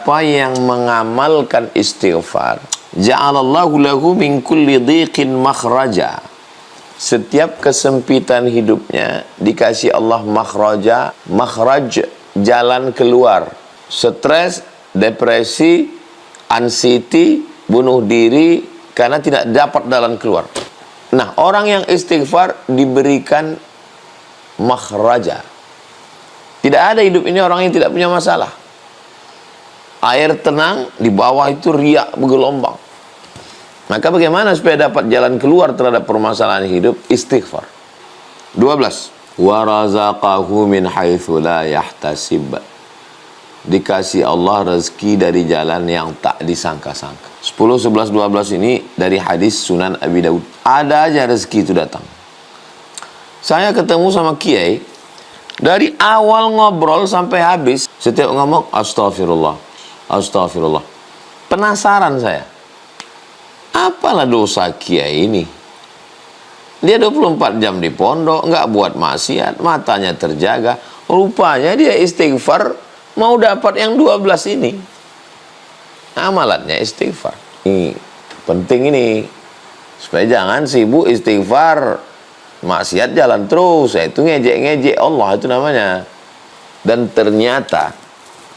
Siapa yang mengamalkan istighfar, ja'alallahu lahu min kulli dhiqin makhraja. Setiap kesempitan hidupnya dikasih Allah makhraja, makhraj, jalan keluar. Stres, depresi, anxiety, bunuh diri karena tidak dapat jalan keluar. Nah, orang yang istighfar diberikan makhraja. Tidak ada hidup ini orang yang tidak punya masalah. Air tenang, di bawah itu riak bergelombang. Maka bagaimana supaya dapat jalan keluar terhadap permasalahan hidup? Istighfar. 12. Wa razaqahu min haitsu la yahtasib. Dikasih Allah rezeki dari jalan yang tak disangka-sangka. 10, 11, 12 ini dari hadis Sunan Abi Daud. Ada aja rezeki itu datang. Saya ketemu sama kiai, dari awal ngobrol sampai habis, setiap ngomong astagfirullah, astagfirullah. Penasaran saya, apalah dosa kiai ini? Dia 24 jam di pondok, nggak buat maksiat, matanya terjaga. Rupanya dia istighfar, mau dapat yang 12 ini. Amalannya istighfar. Ini penting ini, supaya jangan sibuk istighfar, maksiat jalan terus. Itu ngejek-ngejek Allah itu namanya. Dan ternyata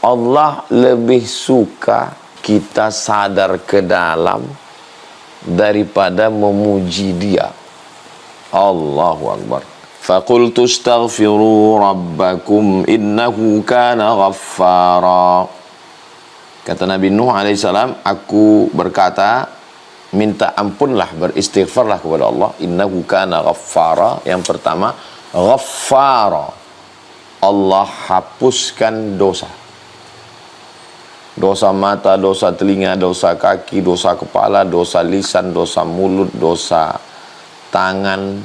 Allah lebih suka kita sadar ke dalam daripada memuji Dia. Allahu Akbar. Faqultu astaghfiru rabbakum innahu kana ghaffara. Kata Nabi Nuh alaihissalam, aku berkata, minta ampunlah, beristighfarlah kepada Allah. Innahu kana ghaffara. Yang pertama, ghaffara. Allah hapuskan dosa. Dosa mata, dosa telinga, dosa kaki, dosa kepala, dosa lisan, dosa mulut, dosa tangan,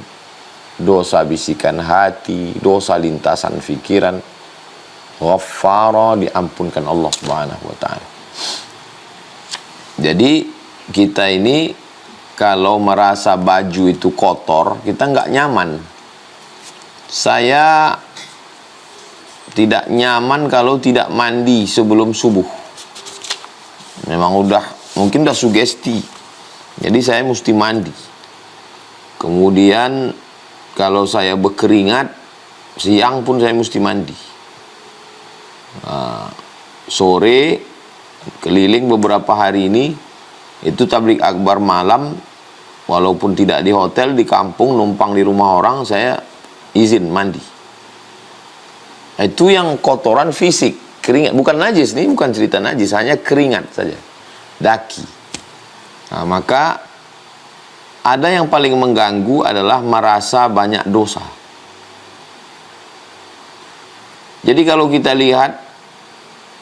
dosa bisikan hati, dosa lintasan fikiran. Ghaffara, diampunkan Allah Subhanahu wa ta'ala. Jadi kita ini kalau merasa baju itu kotor, kita nggak nyaman. Saya tidak nyaman kalau tidak mandi sebelum subuh. Memang mungkin udah sugesti. Jadi saya mesti mandi. Kemudian kalau saya berkeringat, siang pun saya mesti mandi. Sore keliling beberapa hari ini, itu tablik akbar malam, walaupun tidak di hotel, di kampung, numpang di rumah orang, saya izin mandi. Itu yang kotoran fisik, keringat, bukan najis, ini bukan cerita najis, hanya keringat saja, daki. Nah, maka ada yang paling mengganggu adalah merasa banyak dosa. Jadi kalau kita lihat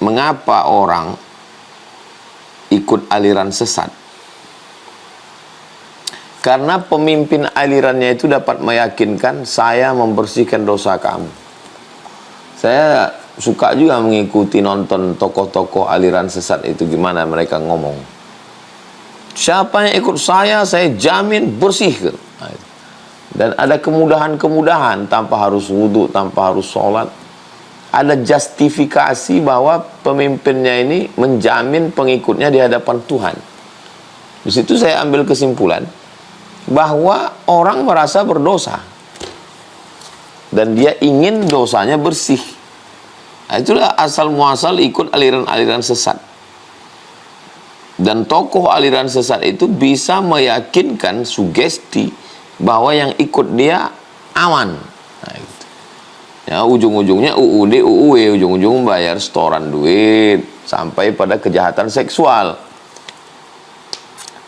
mengapa orang ikut aliran sesat, karena pemimpin alirannya itu dapat meyakinkan, saya membersihkan dosa kamu. Saya suka juga mengikuti nonton tokoh-tokoh aliran sesat itu, gimana mereka ngomong. Siapa yang ikut saya jamin bersih. Dan ada kemudahan-kemudahan, tanpa harus wudhu, tanpa harus sholat. Ada justifikasi bahwa pemimpinnya ini menjamin pengikutnya di hadapan Tuhan. Di situ saya ambil kesimpulan bahwa orang merasa berdosa dan dia ingin dosanya bersih. Nah, itulah asal muasal ikut aliran-aliran sesat. Dan tokoh aliran sesat itu bisa meyakinkan sugesti bahwa yang ikut dia aman. Nah, gitu. Ya, ujung-ujungnya UUD, UUW, ujung-ujung bayar setoran duit sampai pada kejahatan seksual.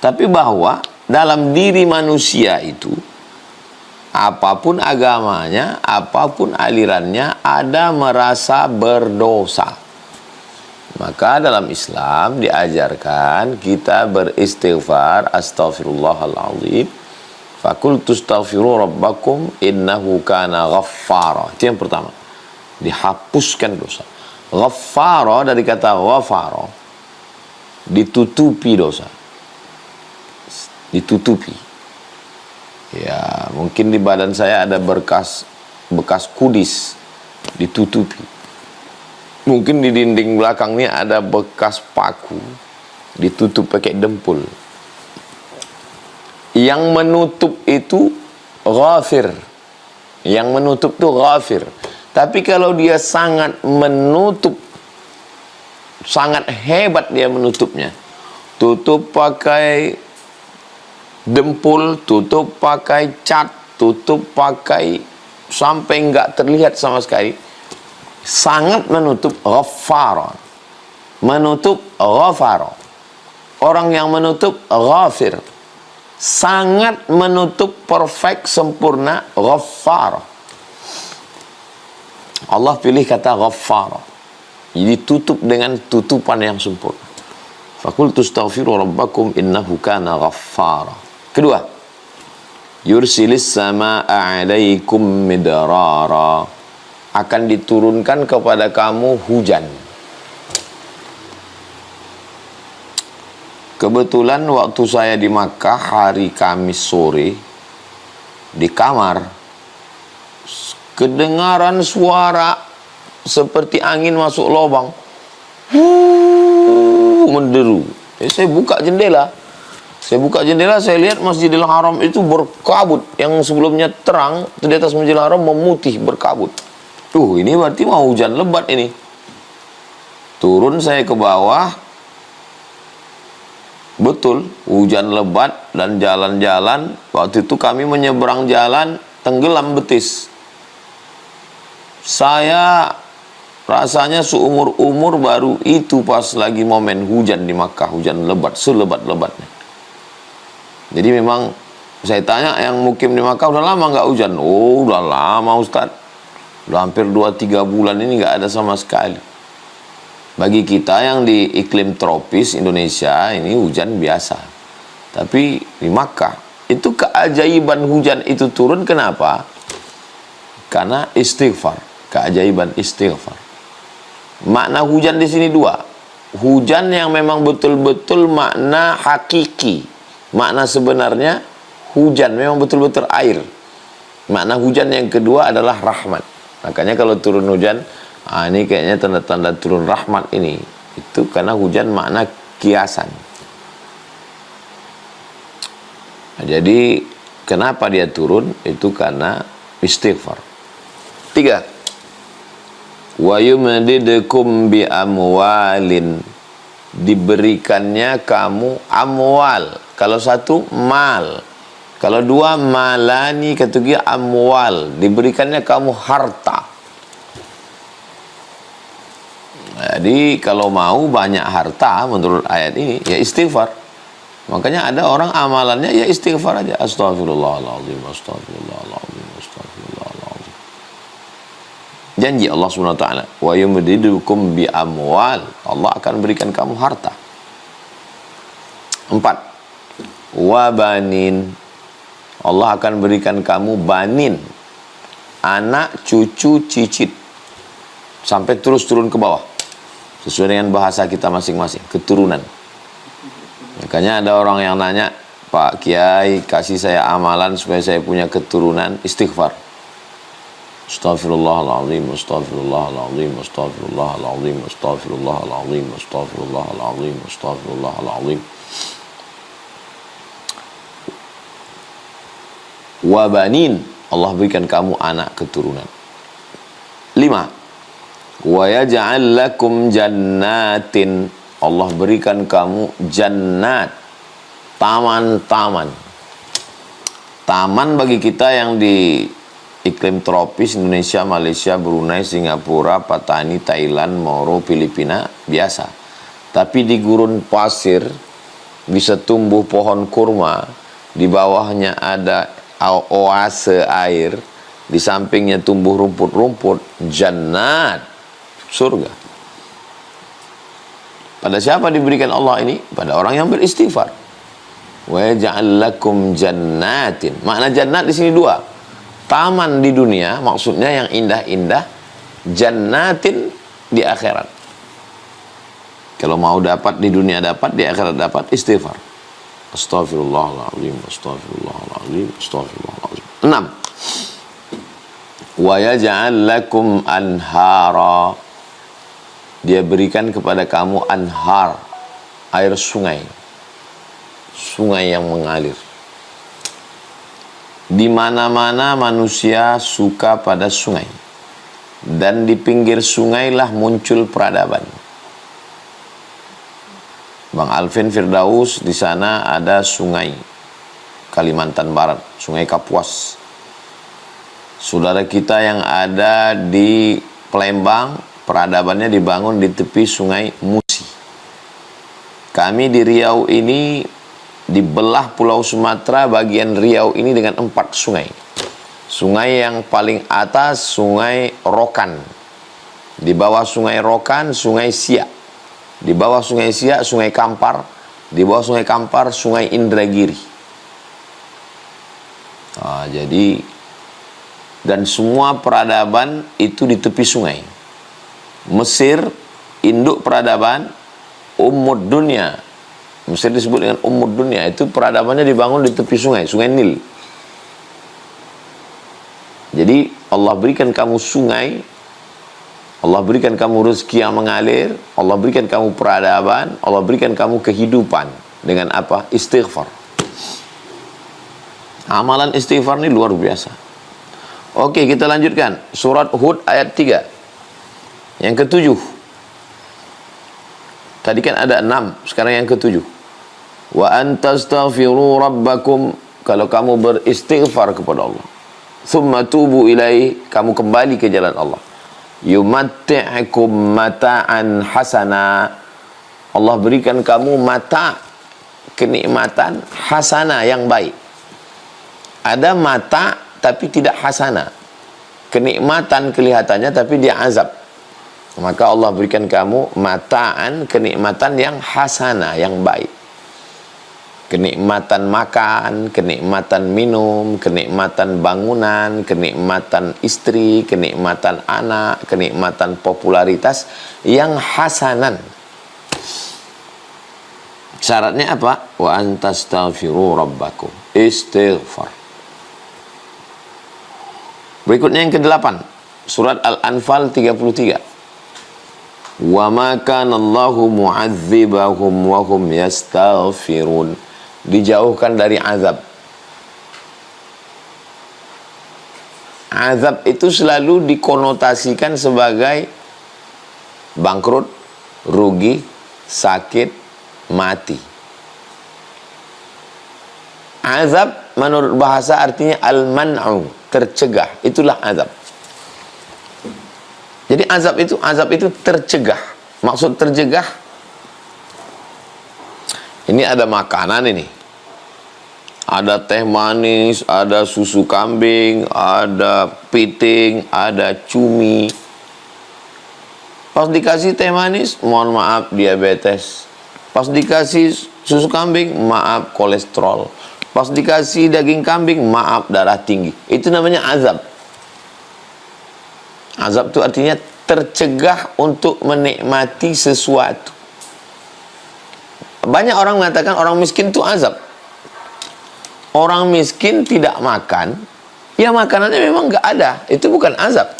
Tapi bahwa dalam diri manusia itu, apapun agamanya, apapun alirannya, ada merasa berdosa. Maka dalam Islam diajarkan kita beristighfar, astaghfirullahaladzim. Fakultu astaghfiru rabbakum innahu kana ghaffara. Itu yang pertama, dihapuskan dosa. Ghaffara dari kata ghafara, ditutupi dosa, ditutupi. Ya, mungkin di badan saya ada bekas kudis, ditutupi. Mungkin di dinding belakangnya ada bekas paku, ditutup pakai dempul. Yang menutup itu ghafir. Yang menutup itu ghafir. Tapi kalau dia sangat menutup, sangat hebat dia menutupnya, tutup pakai dempul, tutup pakai cat, tutup pakai sampai enggak terlihat sama sekali, sangat menutup, ghaffara. Menutup, ghafara. Orang yang menutup, ghafir. Sangat menutup, perfect, sempurna, ghaffara. Allah pilih kata ghaffara. Jadi tutup dengan tutupan yang sempurna. Faqultu astaghfiru rabbakum innahu kana ghaffara. Kedua, yursilis samaa'a 'alaikum midrara. Akan diturunkan kepada kamu hujan. Kebetulan waktu saya di Makkah hari Kamis sore, di kamar kedengaran suara seperti angin masuk lubang, menderu. Saya buka jendela. Saya lihat Masjidil Haram itu berkabut. Yang sebelumnya terang, di atas Masjidil Haram memutih, berkabut. Ini berarti mau hujan lebat ini. Turun saya ke bawah. Betul, hujan lebat dan jalan-jalan. Waktu itu kami menyeberang jalan, tenggelam betis. Saya rasanya seumur-umur baru itu pas lagi momen hujan di Makkah, hujan lebat, selebat-lebatnya. Jadi memang saya tanya yang mukim di Makkah, udah lama nggak hujan? Oh, udah lama Ustaz. Udah hampir 2-3 bulan ini nggak ada sama sekali. Bagi kita yang di iklim tropis Indonesia, ini hujan biasa. Tapi di Makkah, itu keajaiban hujan itu turun, kenapa? Karena istighfar. Keajaiban istighfar. Makna hujan di sini dua. Hujan yang memang betul-betul makna hakiki. Makna sebenarnya hujan memang betul-betul air. Makna hujan yang kedua adalah rahmat. Makanya kalau turun hujan, ini kayaknya tanda-tanda turun rahmat ini. Itu karena hujan makna kiasan. Jadi kenapa dia turun? Itu karena istighfar. 3. Wa yumdidukum bi amwalin. Diberikannya kamu amwal. Kalau satu mal. Kalau dua malani, ketiga amwal. Diberikannya kamu harta. Jadi kalau mau banyak harta menurut ayat ini, ya istighfar. Makanya ada orang amalannya ya istighfar aja. Astaghfirullahaladzim, astaghfirullahaladzim, astaghfirullahaladzim. Janji Allah SWT, wa yumdidukum bi amwal. Allah akan berikan kamu harta. 4. Wa banin. Allah akan berikan kamu banin. Anak, cucu, cicit. Sampai terus turun ke bawah. Sesuai dengan bahasa kita masing-masing, keturunan. Makanya ada orang yang nanya, Pak Kiai, kasih saya amalan supaya saya punya keturunan. Istighfar. Astaghfirullahaladzim, astaghfirullahaladzim, astaghfirullahaladzim, astaghfirullahaladzim, astaghfirullahaladzim, astaghfirullahaladzim. Wa banin. Allah berikan kamu anak keturunan. 5. Wa yaj'al lakum jannatin. Allah berikan kamu jannat, taman-taman. Taman bagi kita yang di iklim tropis Indonesia, Malaysia, Brunei, Singapura, Patani, Thailand, Moro, Filipina biasa. Tapi di gurun pasir bisa tumbuh pohon kurma, di bawahnya ada oase air, di sampingnya tumbuh rumput-rumput, jannat, surga. Pada siapa diberikan Allah ini? Pada orang yang beristighfar. Wa yaj'al lakum jannatin. Makna jannat di sini dua. Taman di dunia, maksudnya yang indah-indah. Jannatin di akhirat. Kalau mau dapat di dunia dapat, di akhirat dapat, istighfar. Astaghfirullahaladzim, astaghfirullahaladzim, astaghfirullahaladzim. 6. Wa yaj'al lakum anhara. Dia berikan kepada kamu anhar, air sungai. Sungai yang mengalir. Di mana-mana manusia suka pada sungai. Dan di pinggir sungai lah muncul peradaban. Bang Alvin Firdaus, di sana ada sungai Kalimantan Barat, Sungai Kapuas. Saudara kita yang ada di Palembang, peradabannya dibangun di tepi Sungai Musi. Kami di Riau ini dibelah Pulau Sumatera bagian Riau ini dengan 4 sungai. Sungai yang paling atas Sungai Rokan. Di bawah Sungai Rokan Sungai Siak. Di bawah Sungai Siak Sungai Kampar. Di bawah Sungai Kampar Sungai Indragiri. Jadi dan semua peradaban itu di tepi sungai. Mesir induk peradaban Ummud Dunya. Mesir disebut dengan Ummud Dunya, itu peradabannya dibangun di tepi sungai, Sungai Nil. Jadi Allah berikan kamu sungai, Allah berikan kamu rezeki yang mengalir, Allah berikan kamu peradaban, Allah berikan kamu kehidupan. Dengan apa? Istighfar. Amalan istighfar ini luar biasa. Oke, kita lanjutkan. Surat Hud ayat 3. Yang ke-7. Tadi kan ada 6, sekarang yang ke-7. Wa antastaghfiru rabbakum, kalau kamu beristighfar kepada Allah. Thumma tubu ilaih, kamu kembali ke jalan Allah. Yumatti'akum mata'an hasana, Allah berikan kamu mata, kenikmatan hasana yang baik. Ada mata tapi tidak hasana, kenikmatan kelihatannya tapi dia azab. Maka Allah berikan kamu mata'an, kenikmatan yang hasana, yang baik. Kenikmatan makan, kenikmatan minum, kenikmatan bangunan, kenikmatan istri, kenikmatan anak, kenikmatan popularitas yang hasanan. Syaratnya apa? Wa antastaghfiru rabbakum. Istighfar. Berikutnya yang ke-8. Surat Al-Anfal 33. Wa ma kana Allahu mu'adzibahum wa hum yastaghfirun. Dijauhkan dari azab. Azab itu selalu dikonotasikan sebagai bangkrut, rugi, sakit, mati. Azab menurut bahasa artinya al-man'u, tercegah. Itulah azab. Jadi azab itu tercegah. Maksud tercegah, ini ada makanan ini. Ada teh manis, ada susu kambing, ada piting, ada cumi. Pas dikasih teh manis, mohon maaf diabetes. Pas dikasih susu kambing, maaf kolesterol. Pas dikasih daging kambing, maaf darah tinggi. Itu namanya azab. Azab itu artinya tercegah untuk menikmati sesuatu. Banyak orang mengatakan orang miskin itu azab. Orang miskin tidak makan, ya makanannya memang nggak ada. Itu bukan azab.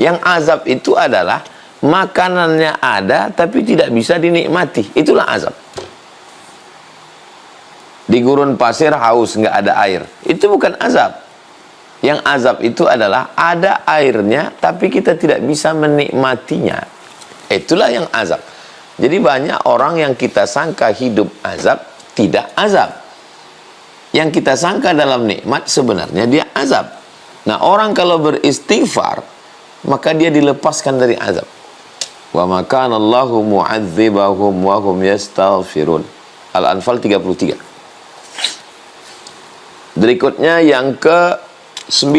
Yang azab itu adalah makanannya ada tapi tidak bisa dinikmati. Itulah azab. Di gurun pasir haus, nggak ada air. Itu bukan azab. Yang azab itu adalah ada airnya tapi kita tidak bisa menikmatinya. Itulah yang azab. Jadi banyak orang yang kita sangka hidup azab, tidak azab. Yang kita sangka dalam nikmat sebenarnya dia azab. Nah, orang kalau beristighfar, maka dia dilepaskan dari azab. Wa ma kana Allahu mu'adzibahum wa hum yastaghfirun. Al-Anfal 33. Berikutnya yang ke-9.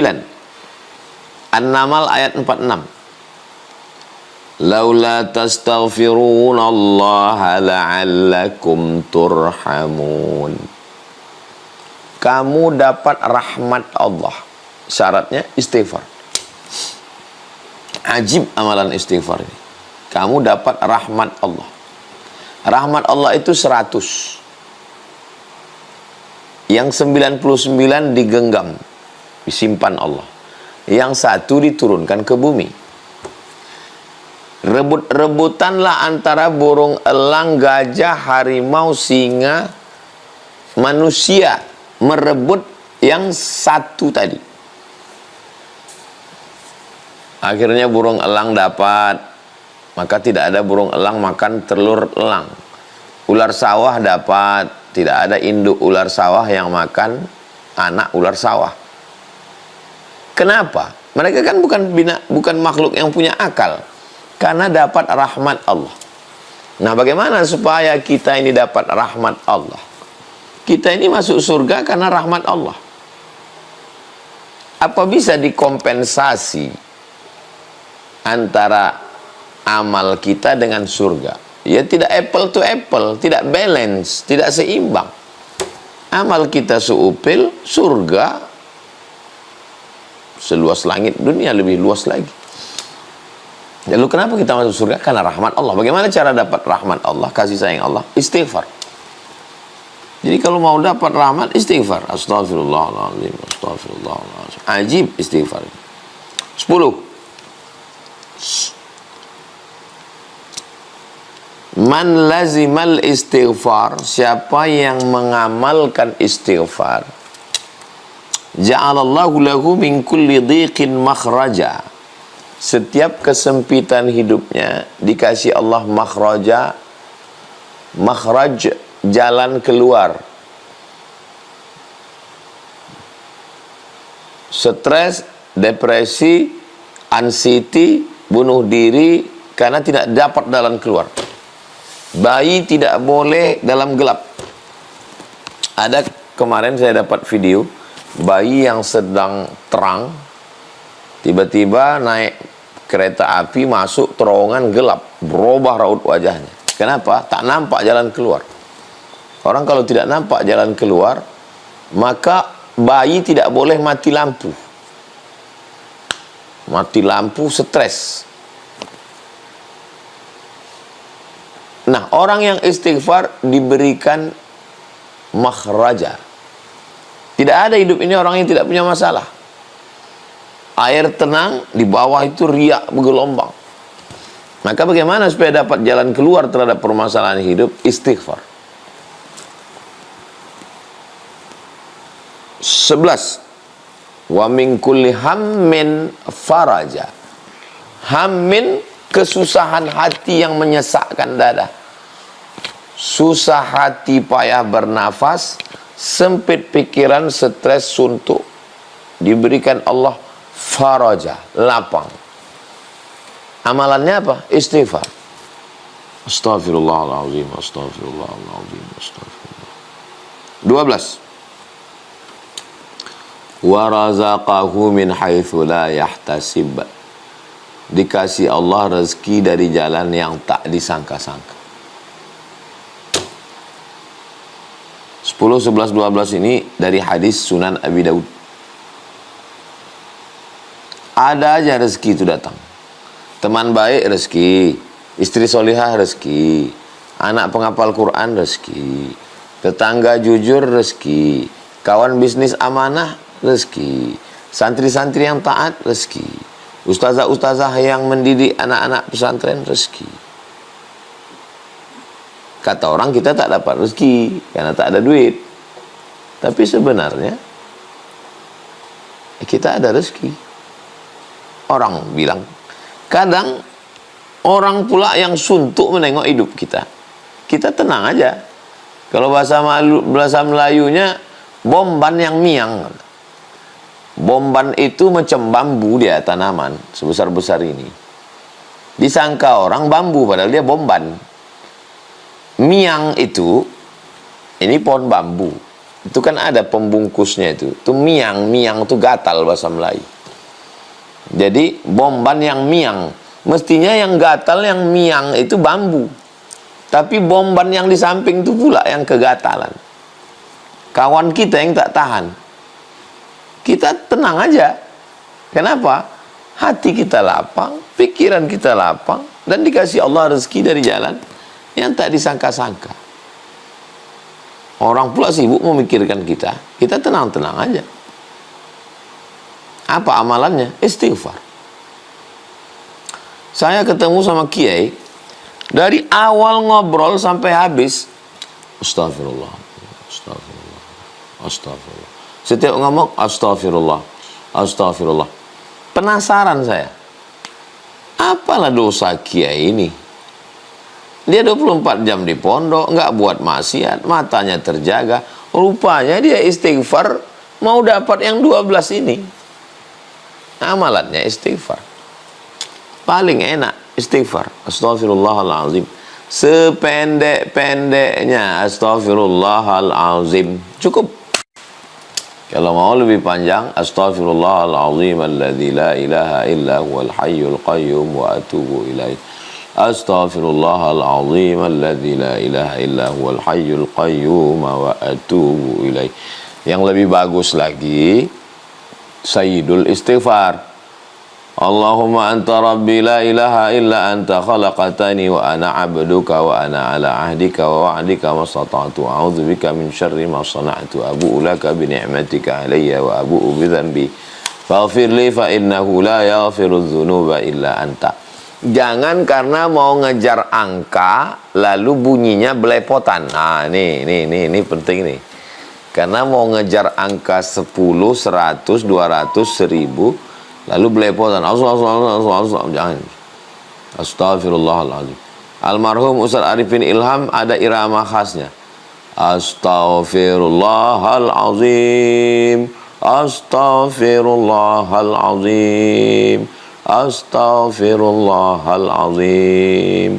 An-Naml ayat 46. Laula tastaghfiruna Allah la'allakum turhamun. Kamu dapat rahmat Allah. Syaratnya istighfar. Ajib amalan istighfar ini. Kamu dapat rahmat Allah. Rahmat Allah itu 100. Yang 99 digenggam, disimpan Allah. Yang 1 diturunkan ke bumi. Rebut-rebutanlah antara burung elang, gajah, harimau, singa, manusia merebut yang satu tadi. Akhirnya burung elang dapat, maka tidak ada burung elang makan telur elang. Ular sawah dapat, tidak ada induk ular sawah yang makan anak ular sawah. Kenapa? Mereka kan bukan makhluk yang punya akal. Karena dapat rahmat Allah. Nah, bagaimana supaya kita ini dapat rahmat Allah? Kita ini masuk surga karena rahmat Allah. Apa bisa dikompensasi antara amal kita dengan surga? Ya tidak apple to apple, tidak balance, tidak seimbang. Amal kita seupil, surga seluas langit, dunia lebih luas lagi. Lalu kenapa kita masuk surga? Karena rahmat Allah. Bagaimana cara dapat rahmat Allah, kasih sayang Allah? Istighfar. Jadi kalau mau dapat rahmat, istighfar. Astaghfirullahaladzim, astaghfirullahaladzim. Ajib istighfar. 10. Man lazimal istighfar, siapa yang mengamalkan istighfar, ja'alallahu lahu min kulli dhiqin makhraja. Setiap kesempitan hidupnya dikasih Allah makhraj, jalan keluar. Stres, depresi, anxiety, bunuh diri karena tidak dapat jalan keluar. Bayi tidak boleh dalam gelap. Ada kemarin saya dapat video bayi yang sedang terang, tiba-tiba naik kereta api masuk terowongan gelap, berubah raut wajahnya. Kenapa? Tak nampak jalan keluar. Orang kalau tidak nampak jalan keluar, maka bayi tidak boleh mati lampu. Mati lampu stres. Nah, orang yang istighfar diberikan makhraja. Tidak ada hidup ini orang yang tidak punya masalah. Air tenang, di bawah itu riak bergelombang. Maka bagaimana supaya dapat jalan keluar terhadap permasalahan hidup? Istighfar. 11. Wa min kulli hammin faraja. Hammin, kesusahan hati yang menyesakkan dada. Susah hati, payah bernafas, sempit pikiran, stres, suntuk. Diberikan Allah faraja, lapang. Amalannya apa? Istighfar. Astaghfirullahaladzim, astaghfirullahaladzim, astaghfirullah. 12. Wa razaqahu min haitsu la yahtasib. Dikasih Allah rezeki dari jalan yang tak disangka-sangka. 10, 11, 12 ini dari hadis Sunan Abi Daud. Ada aja rezeki itu datang. Teman baik rezeki, istri solihah rezeki, anak penghafal Quran rezeki, tetangga jujur rezeki, kawan bisnis amanah rezeki, santri-santri yang taat rezeki, ustazah-ustazah yang mendidik anak-anak pesantren rezeki. Kata orang kita tak dapat rezeki karena tak ada duit. Tapi sebenarnya kita ada rezeki. Orang bilang, kadang orang pula yang suntuk menengok hidup kita. Kita tenang aja. Kalau bahasa Melayunya, bomban yang miang. Bomban itu macam bambu dia, tanaman sebesar-besar ini. Disangka orang bambu, padahal dia bomban. Miang itu, ini pohon bambu. Itu kan ada pembungkusnya itu. Itu miang, miang itu gatal bahasa Melayu. Jadi bomban yang miang. Mestinya yang gatal, yang miang itu bambu. Tapi bomban yang di samping itu pula yang kegatalan. Kawan kita yang tak tahan. Kita tenang aja. Kenapa? Hati kita lapang, pikiran kita lapang, dan dikasih Allah rezeki dari jalan yang tak disangka-sangka. Orang pula sibuk memikirkan kita. Kita tenang-tenang aja. Apa amalannya? Istighfar. Saya ketemu sama kiai, dari awal ngobrol sampai habis, astagfirullah, astagfirullah, astagfirullah. Setiap ngomong, astagfirullah, astagfirullah. Penasaran saya, apalah dosa kiai ini? Dia 24 jam di pondok, nggak buat maksiat, matanya terjaga. Rupanya dia istighfar, mau dapat yang 12 ini. Amalannya istighfar. Paling enak istighfar. Astaghfirullahaladzim. Sependek-pendeknya astaghfirullahaladzim. Cukup. Kalau mau lebih panjang, astaghfirullahaladzim alladzi la ilaha illa huwal hayyul qayyum wa atubu ilaih. Astaghfirullahaladzim alladzi la ilaha illa huwal hayyul qayyum wa atubu ilaih. Yang lebih bagus lagi, sayyidul istighfar. Allahumma anta rabbi la ilaha illa anta khalaqatani wa ana abduka wa ana ala ahdika wa wa'dika mastata'tu a'udzu bika min syarri ma sana'tu abu'u laka bi ni'matika alayya wa abu'u bi dhanbi faghfir li fa innahu la yaghfiru dzunuba illa anta. Jangan karena mau ngejar angka lalu bunyinya belepotan. Nah, ini penting nih. Karena mau ngejar angka 10, 100, 200, 1000 lalu belepotan, jangan. Astaghfirullahaladzim. Almarhum Ustaz Arifin Ilham ada irama khasnya. Astaghfirullahaladzim, astaghfirullahaladzim, astaghfirullahaladzim,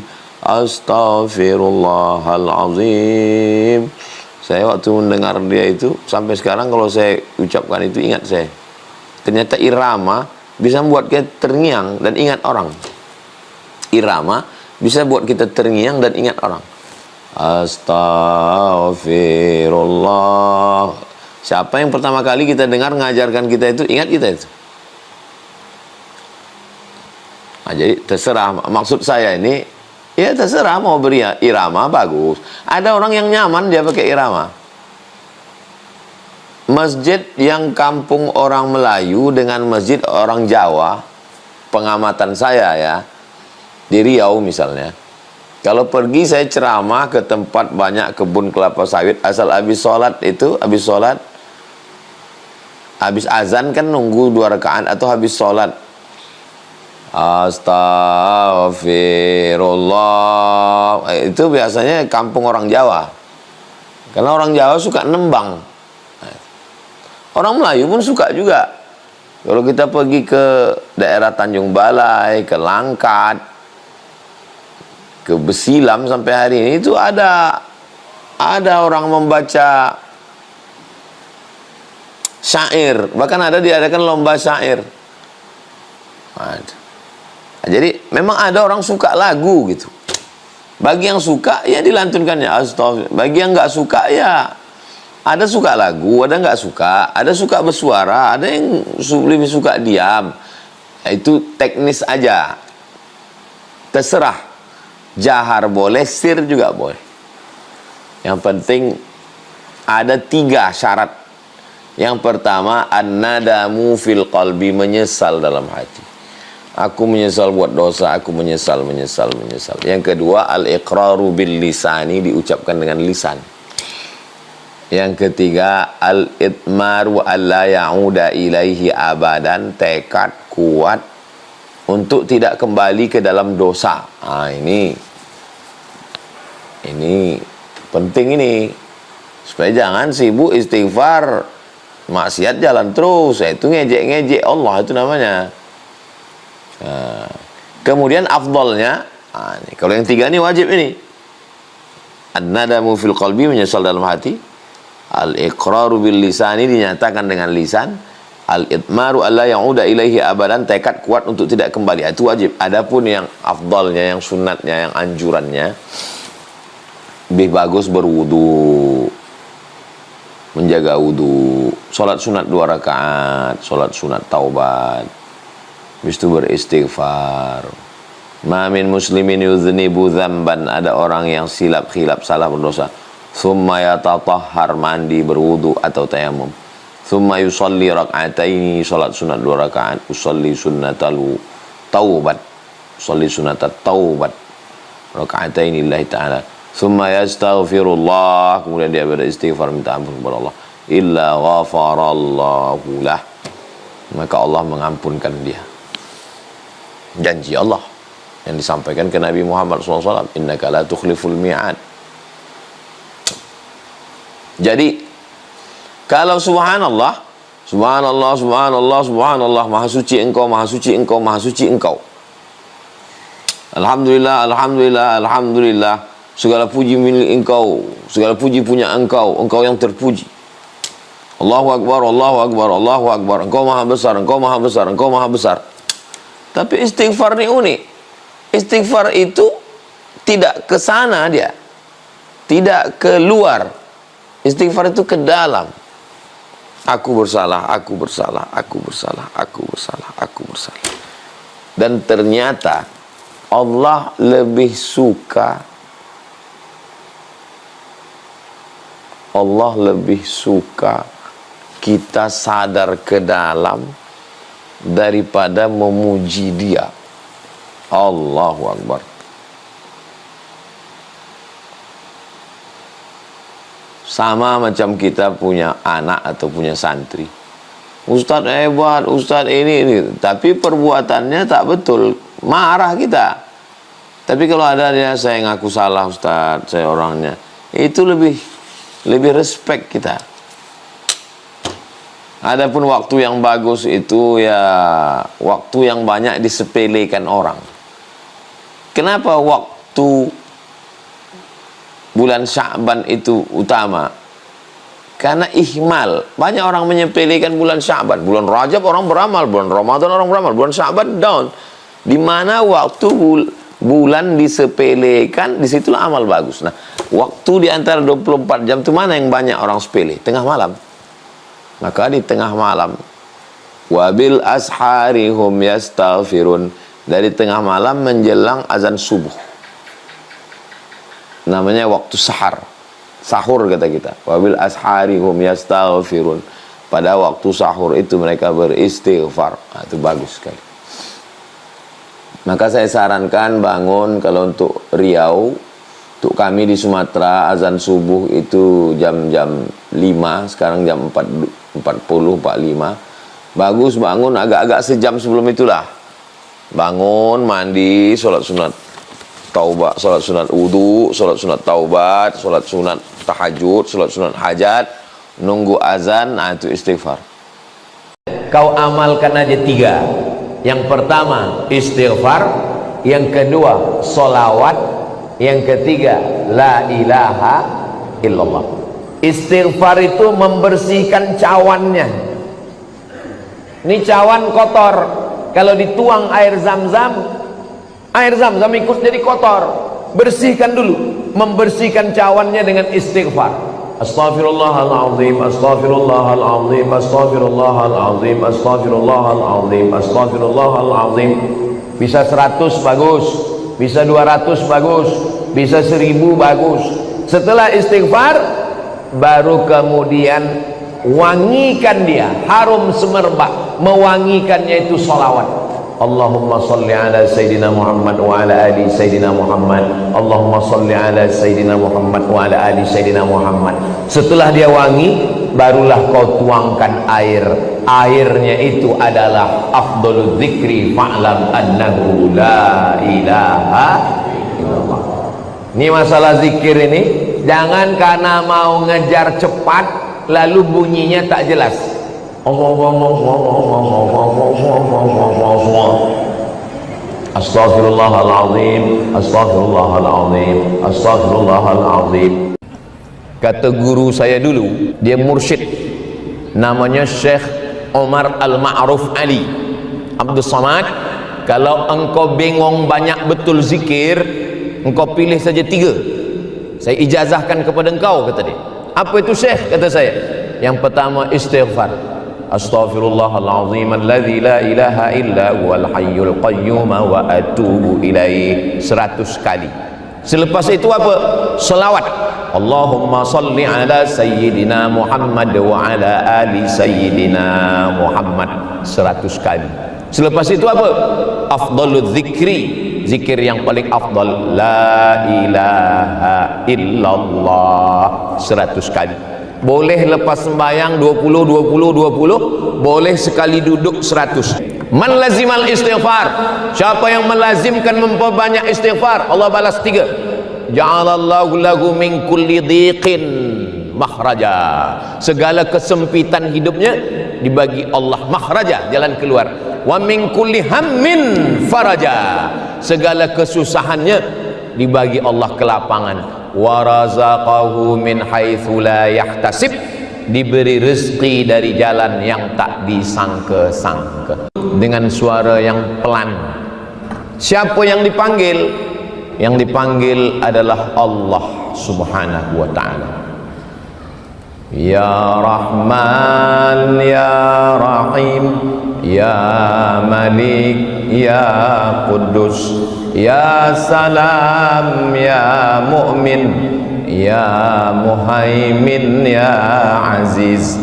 astaghfirullahaladzim. Saya waktu mendengar dia itu, sampai sekarang kalau saya ucapkan itu ingat saya. Ternyata irama bisa membuat kita terngiang dan ingat orang. Irama bisa buat kita terngiang dan ingat orang. Astaghfirullah. Siapa yang pertama kali kita dengar mengajarkan kita itu, ingat kita itu. Nah, jadi terserah. Maksud saya ini, ya terserah mau beri irama bagus. Ada orang yang nyaman dia pakai irama. Masjid yang kampung orang Melayu dengan masjid orang Jawa, pengamatan saya ya, di Riau misalnya, kalau pergi saya ceramah ke tempat banyak kebun kelapa sawit, asal habis sholat itu, habis azan kan nunggu 2 rakaat atau habis sholat, astagfirullah, itu biasanya kampung orang Jawa, karena orang Jawa suka nembang. Orang Melayu pun suka juga. Kalau kita pergi ke daerah Tanjung Balai, ke Langkat, ke Besilam sampai hari ini itu ada orang membaca syair. Bahkan ada diadakan lomba syair. Nah, jadi memang ada orang suka lagu gitu. Bagi yang suka ya dilantunkannya astagfirullah. Bagi yang nggak suka ya ada suka lagu, ada nggak suka, ada suka bersuara, ada yang lebih suka diam. Itu teknis aja. Terserah. Jahar boleh, sir juga boleh. Yang penting ada 3 syarat. Yang pertama, an-nadamu fil qalbi, menyesal dalam hati. Aku menyesal buat dosa, aku menyesal. Yang kedua, al-iqraru bil lisani, diucapkan dengan lisan. Yang ketiga, al-itmaru alla ya'uda ilaihi abadan, tekad kuat untuk tidak kembali ke dalam dosa. Nah, ini penting ini. Supaya jangan sibuk istighfar, maksiat jalan terus. Itu ngejek-ngejek Allah itu namanya. Nah, kemudian afdolnya, ini kalau yang 3 ini wajib ini. An-nadamu fil qalbi, menyesal dalam hati. Al-iqraru bil lisani, dinyatakan dengan lisan. Al-itmaru alla ya'uda ilaihi abadan, tekad kuat untuk tidak kembali. Itu wajib. Adapun yang afdalnya, yang sunatnya, yang anjurannya, lebih bagus berwudu, menjaga wudu, sholat sunat 2 rakaat, sholat sunat taubat, habis itu beristighfar. Ma min muslimin yudhnibu dzamban, ada orang yang silap khilaf salah berdosa, thumma yatatahhar, mandi berwudu atau tayamum, thumma yusalli rak'ataini, salat sunat 2 rakaat, usalli sunnatal taubat, salli sunat taubat raka'ataini lillahi ta'ala, thumma yastaghfirullah, kemudian dia beristighfar minta ampun kepada Allah, illa ghafarallahu lah, maka Allah mengampunkan dia. Janji Allah yang disampaikan ke Nabi Muhammad SAW, innaka la tukhliful mi'ad. Jadi kalau subhanallah, subhanallah, subhanallah, subhanallah, maha suci engkau, maha suci engkau, maha suci engkau, alhamdulillah, alhamdulillah, alhamdulillah, segala puji milik engkau, segala puji punya engkau, engkau yang terpuji, Allahu Akbar, Allahu Akbar, Allahu Akbar, engkau maha besar, engkau maha besar, engkau maha besar. Tapi istighfar ini unik. Istighfar itu tidak ke sana dia, tidak keluar. Istighfar itu ke dalam. Aku bersalah, aku bersalah, aku bersalah, aku bersalah, aku bersalah. Dan ternyata Allah lebih suka, Allah lebih suka kita sadar ke dalam daripada memuji dia. Allahu Akbar. Sama macam kita punya anak atau punya santri, Ustadz hebat, Ustadz ini, tapi perbuatannya tak betul, marah kita. Tapi kalau ada dia, saya ngaku salah Ustadz, saya orangnya, itu lebih respect kita. Adapun waktu yang bagus itu ya waktu yang banyak disepelekan orang. Kenapa waktu bulan Sya'ban itu utama? Karena ihmal. Banyak orang menyepelekan bulan Sya'ban. Bulan Rajab orang beramal, bulan Ramadan orang beramal, bulan Sya'ban down. Di mana waktu bulan disepelekan, disitulah amal bagus. Nah, waktu di antara 24 jam itu mana yang banyak orang sepele? Tengah malam. Maka di tengah malam, wabil ashari hum yastaghfirun, dari tengah malam menjelang azan subuh, namanya waktu sahar, sahur kata kita. Wabil ashari hum yastaghfirun, pada waktu sahur itu mereka beristighfar. Nah, itu bagus sekali. Maka saya sarankan bangun, kalau untuk Riau, untuk kami di Sumatera azan subuh itu jam 5, sekarang jam 4:40, 45. Bagus bangun agak-agak sejam sebelum itulah. Bangun, mandi, sholat sunat taubat, sholat sunat wudu, sholat sunat taubat, sholat sunat tahajud, sholat sunat hajat, nunggu azan, nah itu istighfar. Kau amalkan aja 3. Yang pertama istighfar, yang kedua sholawat, yang ketiga la ilaha illallah. Istighfar itu membersihkan cawannya. Ini cawan kotor, kalau dituang air zam-zam ikut jadi kotor. Bersihkan dulu, membersihkan cawannya dengan istighfar. Astaghfirullahaladzim, astaghfirullahaladzim, astaghfirullahaladzim, astaghfirullahaladzim, astaghfirullahaladzim. Bisa 100 bagus, bisa 200 bagus, bisa 1000 bagus. Setelah istighfar, baru kemudian wangikan dia, harum semerbak. Mewangikannya itu sholawat. Allahumma salli ala Sayyidina Muhammad wa ala ali Sayyidina Muhammad. Allahumma salli ala Sayyidina Muhammad wa ala ali Sayyidina Muhammad. Setelah dia wangi, barulah kau tuangkan air. Airnya itu adalah afdalul dzikri fa'lam annahu la ilaha illallah. Ini masalah zikir ini, jangan karena mau ngejar cepat lalu bunyinya tak jelas. Astaghfirullahaladzim, astaghfirullahaladzim, astaghfirullahaladzim. Kata guru saya dulu, dia mursyid, namanya Syekh Omar Al-Ma'ruf Ali Abdul Samad. Kalau engkau bingung banyak betul zikir, engkau pilih saja 3. Saya ijazahkan kepada engkau, kata dia. Apa itu Syekh? Kata saya, yang pertama istighfar. Astaghfirullahaladzim alladzi la ilaha illa huwal hayyul qayyum wa atubu ilaih 100 kali. Selepas itu apa? Selawat. Allahumma salli ala Sayyidina Muhammad wa ala ali Sayyidina Muhammad 100 kali. Selepas itu apa? Afdalul dzikri zikir yang paling afdal, la ilaha illallah 100 kali. Boleh lepas sembahyang 20, boleh sekali duduk 100. Man lazimal istighfar, siapa yang melazimkan memperbanyak istighfar, Allah balas 3. Ja'alallahu lahu min kulli dhiqin makhraja, segala kesempitan hidupnya dibagi Allah makhraja, jalan keluar. Wa min kulli hammin faraja, segala kesusahannya dibagi Allah kelapangan. Wa razaqahu min haitsu la yahtasib, diberi rezeki dari jalan yang tak disangka-sangka, dengan suara yang pelan. Siapa yang dipanggil? Yang dipanggil adalah Allah Subhanahu wa ta'ala. Ya Rahman ya Rahim, ya Malik ya Quddus, ya Salam ya Mu'min, ya Muhaimin ya Aziz.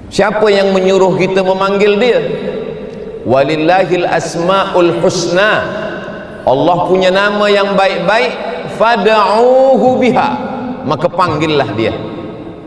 Siapa yang menyuruh kita memanggil dia? Walillahil asmaul husna, Allah punya nama yang baik-baik. Fad'uhu biha, maka panggillah dia.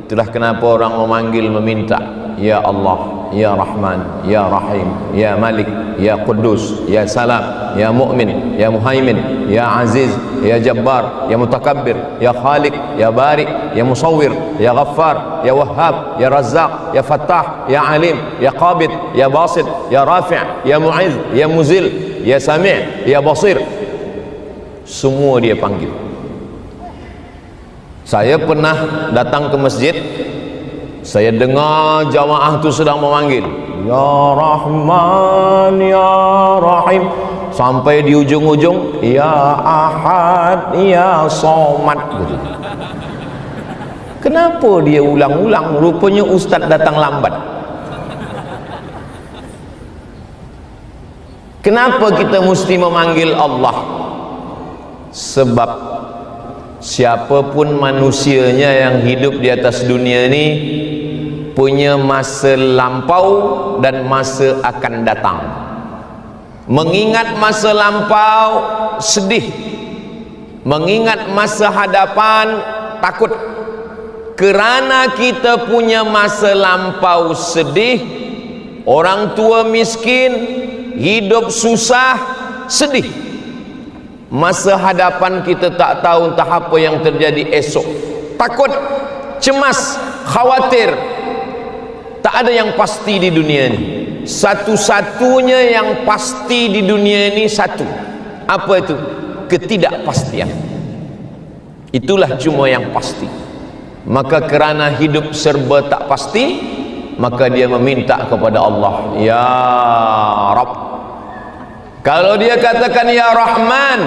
Itulah kenapa orang memanggil, meminta, ya Allah, ya Rahman, ya Rahim, ya Malik, ya Quddus, ya Salam, ya Mu'min, ya Muhaimin, ya Aziz, ya Jabbar, ya Mutakabbir, ya Khaliq, ya Bari, ya Musawwir, ya Ghaffar, ya Wahhab, ya Razzaq, ya Fattah, ya Alim, ya Qabid, ya Basit, ya Rafi', ya Mu'izz, ya Muzil, ya Sami', ya Basir. Semua dia panggil. Saya pernah datang ke masjid, saya dengar jamaah tu sedang memanggil, ya Rahman ya Rahim, sampai di ujung-ujung ya Ahad ya Somad. Kenapa dia ulang-ulang? Rupanya ustaz datang lambat. Kenapa kita mesti memanggil Allah? Sebab siapapun manusianya yang hidup di atas dunia ini punya masa lampau dan masa akan datang. Mengingat masa lampau sedih, mengingat masa hadapan takut. Kerana kita punya masa lampau sedih, orang tua miskin, hidup susah, sedih. Masa hadapan kita tak tahu entah apa yang terjadi esok, takut, cemas, khawatir. Tak ada yang pasti di dunia ini. Satu-satunya yang pasti di dunia ini satu. Apa itu? Ketidakpastian. Itulah cuma yang pasti. Maka kerana hidup serba tak pasti, maka dia meminta kepada Allah, ya Rabb. Kalau dia katakan ya Rahman,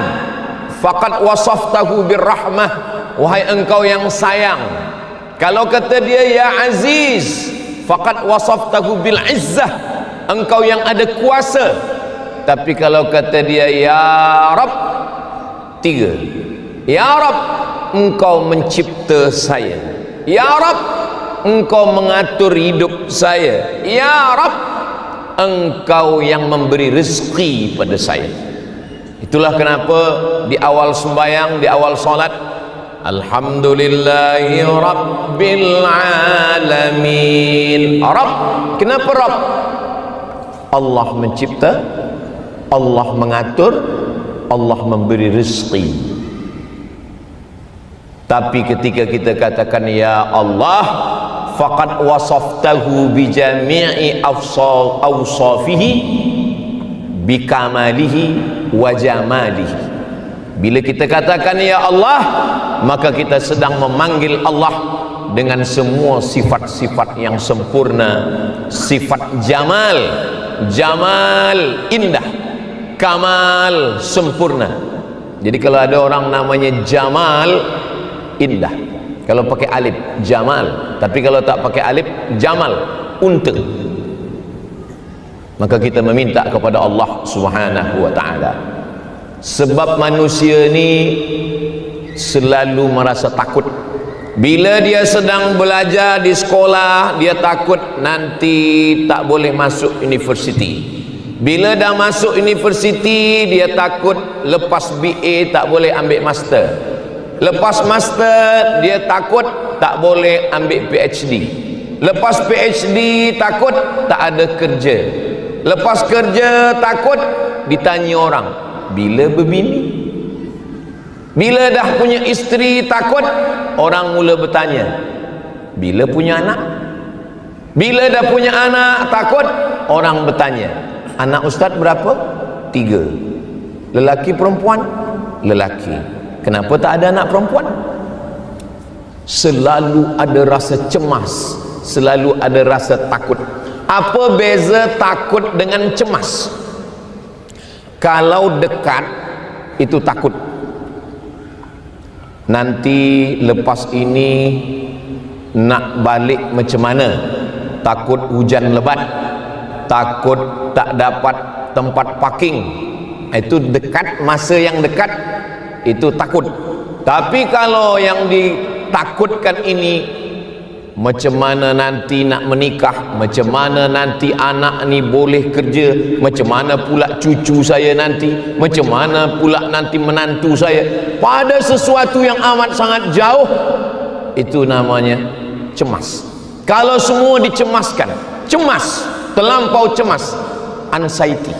faqad wasaftahu birrahmah, wahai engkau yang sayang. Kalau kata dia ya Aziz, faqad wasaftahu bil izzah, engkau yang ada kuasa. Tapi kalau kata dia ya Rabb, 3. Ya Rabb, engkau mencipta saya. Ya Rabb, engkau mengatur hidup saya. Ya Rabb, engkau yang memberi rezeki pada saya. Itulah kenapa di awal sembahyang, di awal salat, alhamdulillahi rabbil alamin. Rabb, kenapa Rabb? Allah mencipta, Allah mengatur, Allah memberi rezeki. Tapi ketika kita katakan ya Allah, faqad wasaftahu bi jami'i awsafihi bi kamalihi wa jamalihi. Bila kita katakan ya Allah, maka kita sedang memanggil Allah dengan semua sifat-sifat yang sempurna. Sifat jamal, jamal indah, kamal sempurna. Jadi kalau ada orang namanya Jamal, indah. Kalau pakai alif Jamal, tapi kalau tak pakai alif Jamal, unta. Maka kita meminta kepada Allah Subhanahu wa ta'ala. Sebab manusia ni selalu merasa takut. Bila dia sedang belajar di sekolah, dia takut nanti tak boleh masuk universiti. Bila dah masuk universiti, dia takut lepas BA tak boleh ambil master. Lepas master, dia takut tak boleh ambil PhD. Lepas PhD, takut tak ada kerja. Lepas kerja, takut ditanya orang, bila berbini? Bila dah punya isteri, takut orang mula bertanya, bila punya anak? Bila dah punya anak, takut orang bertanya, anak ustaz berapa? 3. Lelaki perempuan? Lelaki. Kenapa tak ada anak perempuan? Selalu ada rasa cemas, selalu ada rasa takut. Apa beza takut dengan cemas? Kalau dekat itu takut, nanti lepas ini nak balik macam mana? Takut hujan lebat, takut tak dapat tempat parking. Itu dekat, masa yang dekat itu takut. Tapi kalau yang ditakutkan ini, macam mana nanti nak menikah, macam mana nanti anak ni boleh kerja, macam mana pula cucu saya nanti, macam mana pula nanti menantu saya, pada sesuatu yang amat sangat jauh, itu namanya cemas. Kalau semua dicemaskan, cemas, terlampau cemas, anxiety,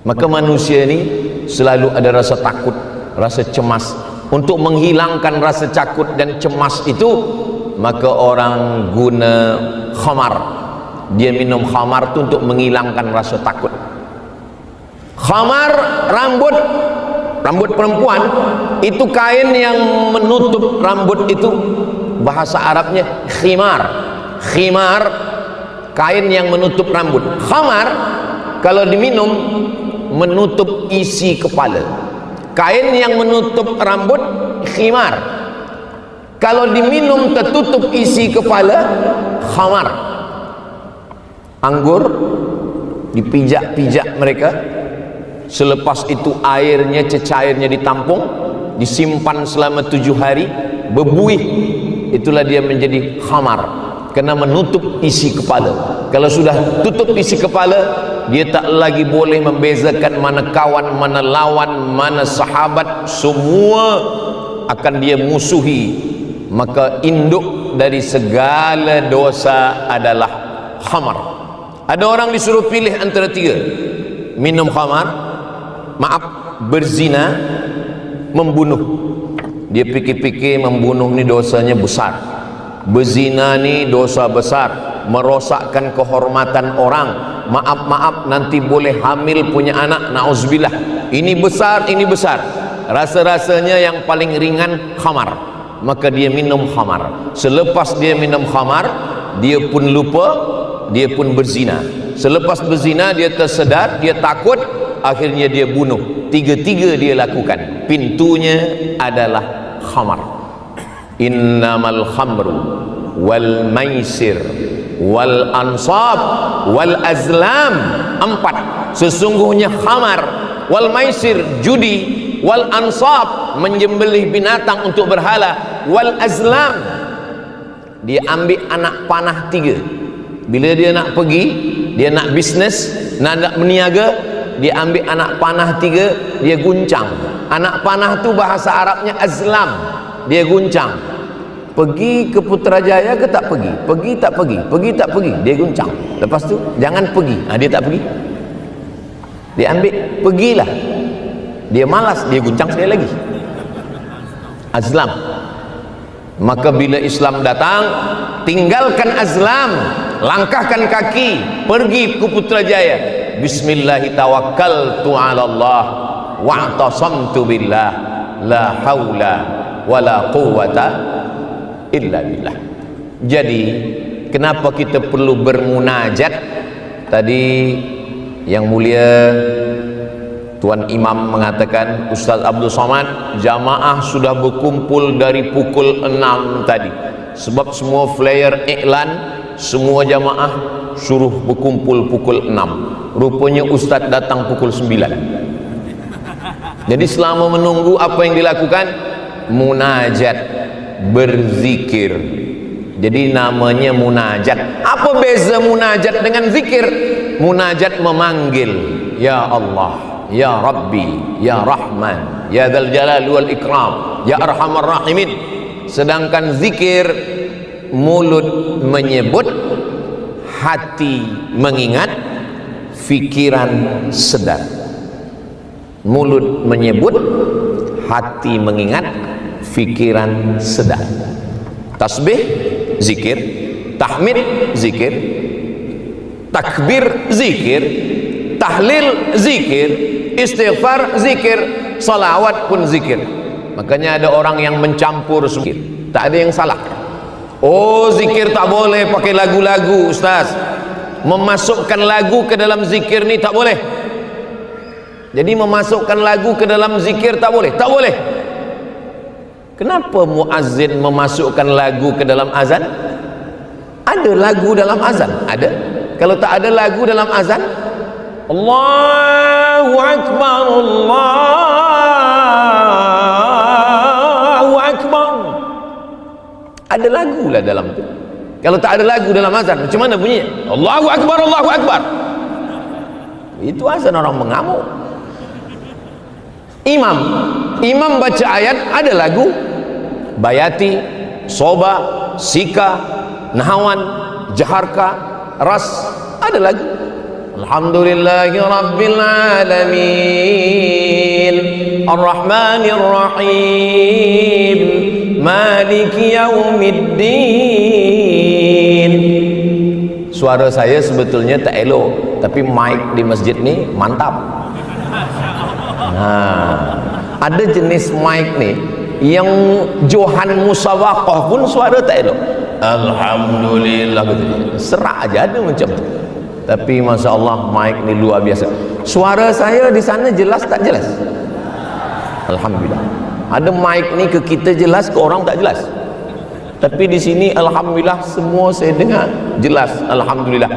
maka manusia ni selalu ada rasa takut, rasa cemas. Untuk menghilangkan rasa takut dan cemas itu, maka orang guna khamar. Dia minum khamar tu untuk menghilangkan rasa takut. Khamar, rambut perempuan, itu kain yang menutup rambut itu, bahasa Arabnya khimar. Khimar, kain yang menutup rambut. Khamar kalau diminum menutup isi kepala. Kain yang menutup rambut khimar. Kalau diminum tertutup isi kepala, khamar. Anggur dipijak-pijak mereka, selepas itu airnya, cecairnya ditampung, disimpan selama 7 hari, berbuih, itulah dia menjadi khamar, kena menutup isi kepala. Kalau sudah tutup isi kepala, dia tak lagi boleh membezakan mana kawan, mana lawan, mana sahabat, semua akan dia musuhi. Maka induk dari segala dosa adalah khamar. Ada orang disuruh pilih antara 3, minum khamar, berzina, membunuh. Dia fikir-fikir membunuh ni dosanya besar, berzina ni dosa besar, merosakkan kehormatan orang, maaf nanti boleh hamil punya anak, na'udzubillah, ini besar, ini besar. Rasa-rasanya yang paling ringan khamar, maka dia minum khamar. Selepas dia minum khamar, dia pun lupa, dia pun berzina. Selepas berzina, dia tersedar, dia takut, akhirnya dia bunuh. 3 dia lakukan. Pintunya adalah khamar. Innamal khamru wal maisir wal ansab wal azlam. 4. Sesungguhnya khamar, wal maisir, judi, wal ansab, menyembelih binatang untuk berhala, wal azlam, dia ambil anak panah 3. Bila dia nak pergi, dia nak bisnes, nak berniaga, dia ambil anak panah 3, dia guncang. Anak panah tu bahasa Arabnya azlam, dia guncang. Pergi ke Putrajaya ke tak pergi? Pergi tak pergi? Pergi tak pergi? Dia guncang. Lepas tu jangan pergi, dia tak pergi. Dia ambil, pergilah. Dia malas, dia guncang sekali lagi. Azlam. Maka bila Islam datang, tinggalkan azlam, langkahkan kaki, pergi ke Putrajaya. Bismillahi tawakkaltu ala Allah wa'tasamtu billah la haula wala quwwata illa billah. Jadi kenapa kita perlu bermunajat? Tadi yang mulia Tuan Imam mengatakan, Ustaz Abdul Somad, jamaah sudah berkumpul dari pukul 6 tadi. Sebab semua flyer iklan, semua jamaah suruh berkumpul pukul 6. Rupanya Ustaz datang pukul 9. Jadi selama menunggu, apa yang dilakukan? Munajat, berzikir. Jadi namanya munajat. Apa beza munajat dengan zikir? munajat memanggil, ya Allah, ya Rabbi, ya Rahman, ya Dzal Jalali wal Ikram, ya Arhamar Rahimin. Sedangkan zikir mulut menyebut, hati mengingat, fikiran sedar. Mulut menyebut, hati mengingat, fikiran sedar. Tasbih zikir, tahmid zikir, takbir zikir, tahlil zikir, istighfar zikir, salawat pun zikir. Makanya ada orang yang mencampur zikir, tak ada yang salah. Oh, zikir tak boleh pakai lagu-lagu, Ustaz. Memasukkan lagu ke dalam zikir ni tak boleh. Jadi memasukkan lagu ke dalam zikir tak boleh, tak boleh. Kenapa muazzin memasukkan lagu ke dalam azan? Ada lagu dalam azan? Ada. Kalau tak ada lagu dalam azan, Allahu Akbar, Allahu Akbar. Ada lagu lah dalam tu. Kalau tak ada lagu dalam azan, macam mana bunyinya? Allahu Akbar, Allahu Akbar. Itu azan orang mengamuk. Imam baca ayat, ada lagu. Bayati, Soba, Sika, Nahawan, Jaharka, Ras, ada lagu. Alhamdulillahi Rabbil Alamin, Ar-Rahmanir Rahim, Maliki Yaumiddin. Suara saya sebetulnya tak elok, tapi mic di masjid ni mantap. Ada jenis mic ni yang Johan Musawaqah pun suara tak elok. Alhamdulillah gitu. Serak aja ada macam tu. Tapi Masya Allah mic ni luar biasa. Suara saya di sana jelas tak jelas? Alhamdulillah. Ada mic ni ke kita jelas, ke orang tak jelas. Tapi di sini Alhamdulillah semua saya dengar jelas. Alhamdulillah.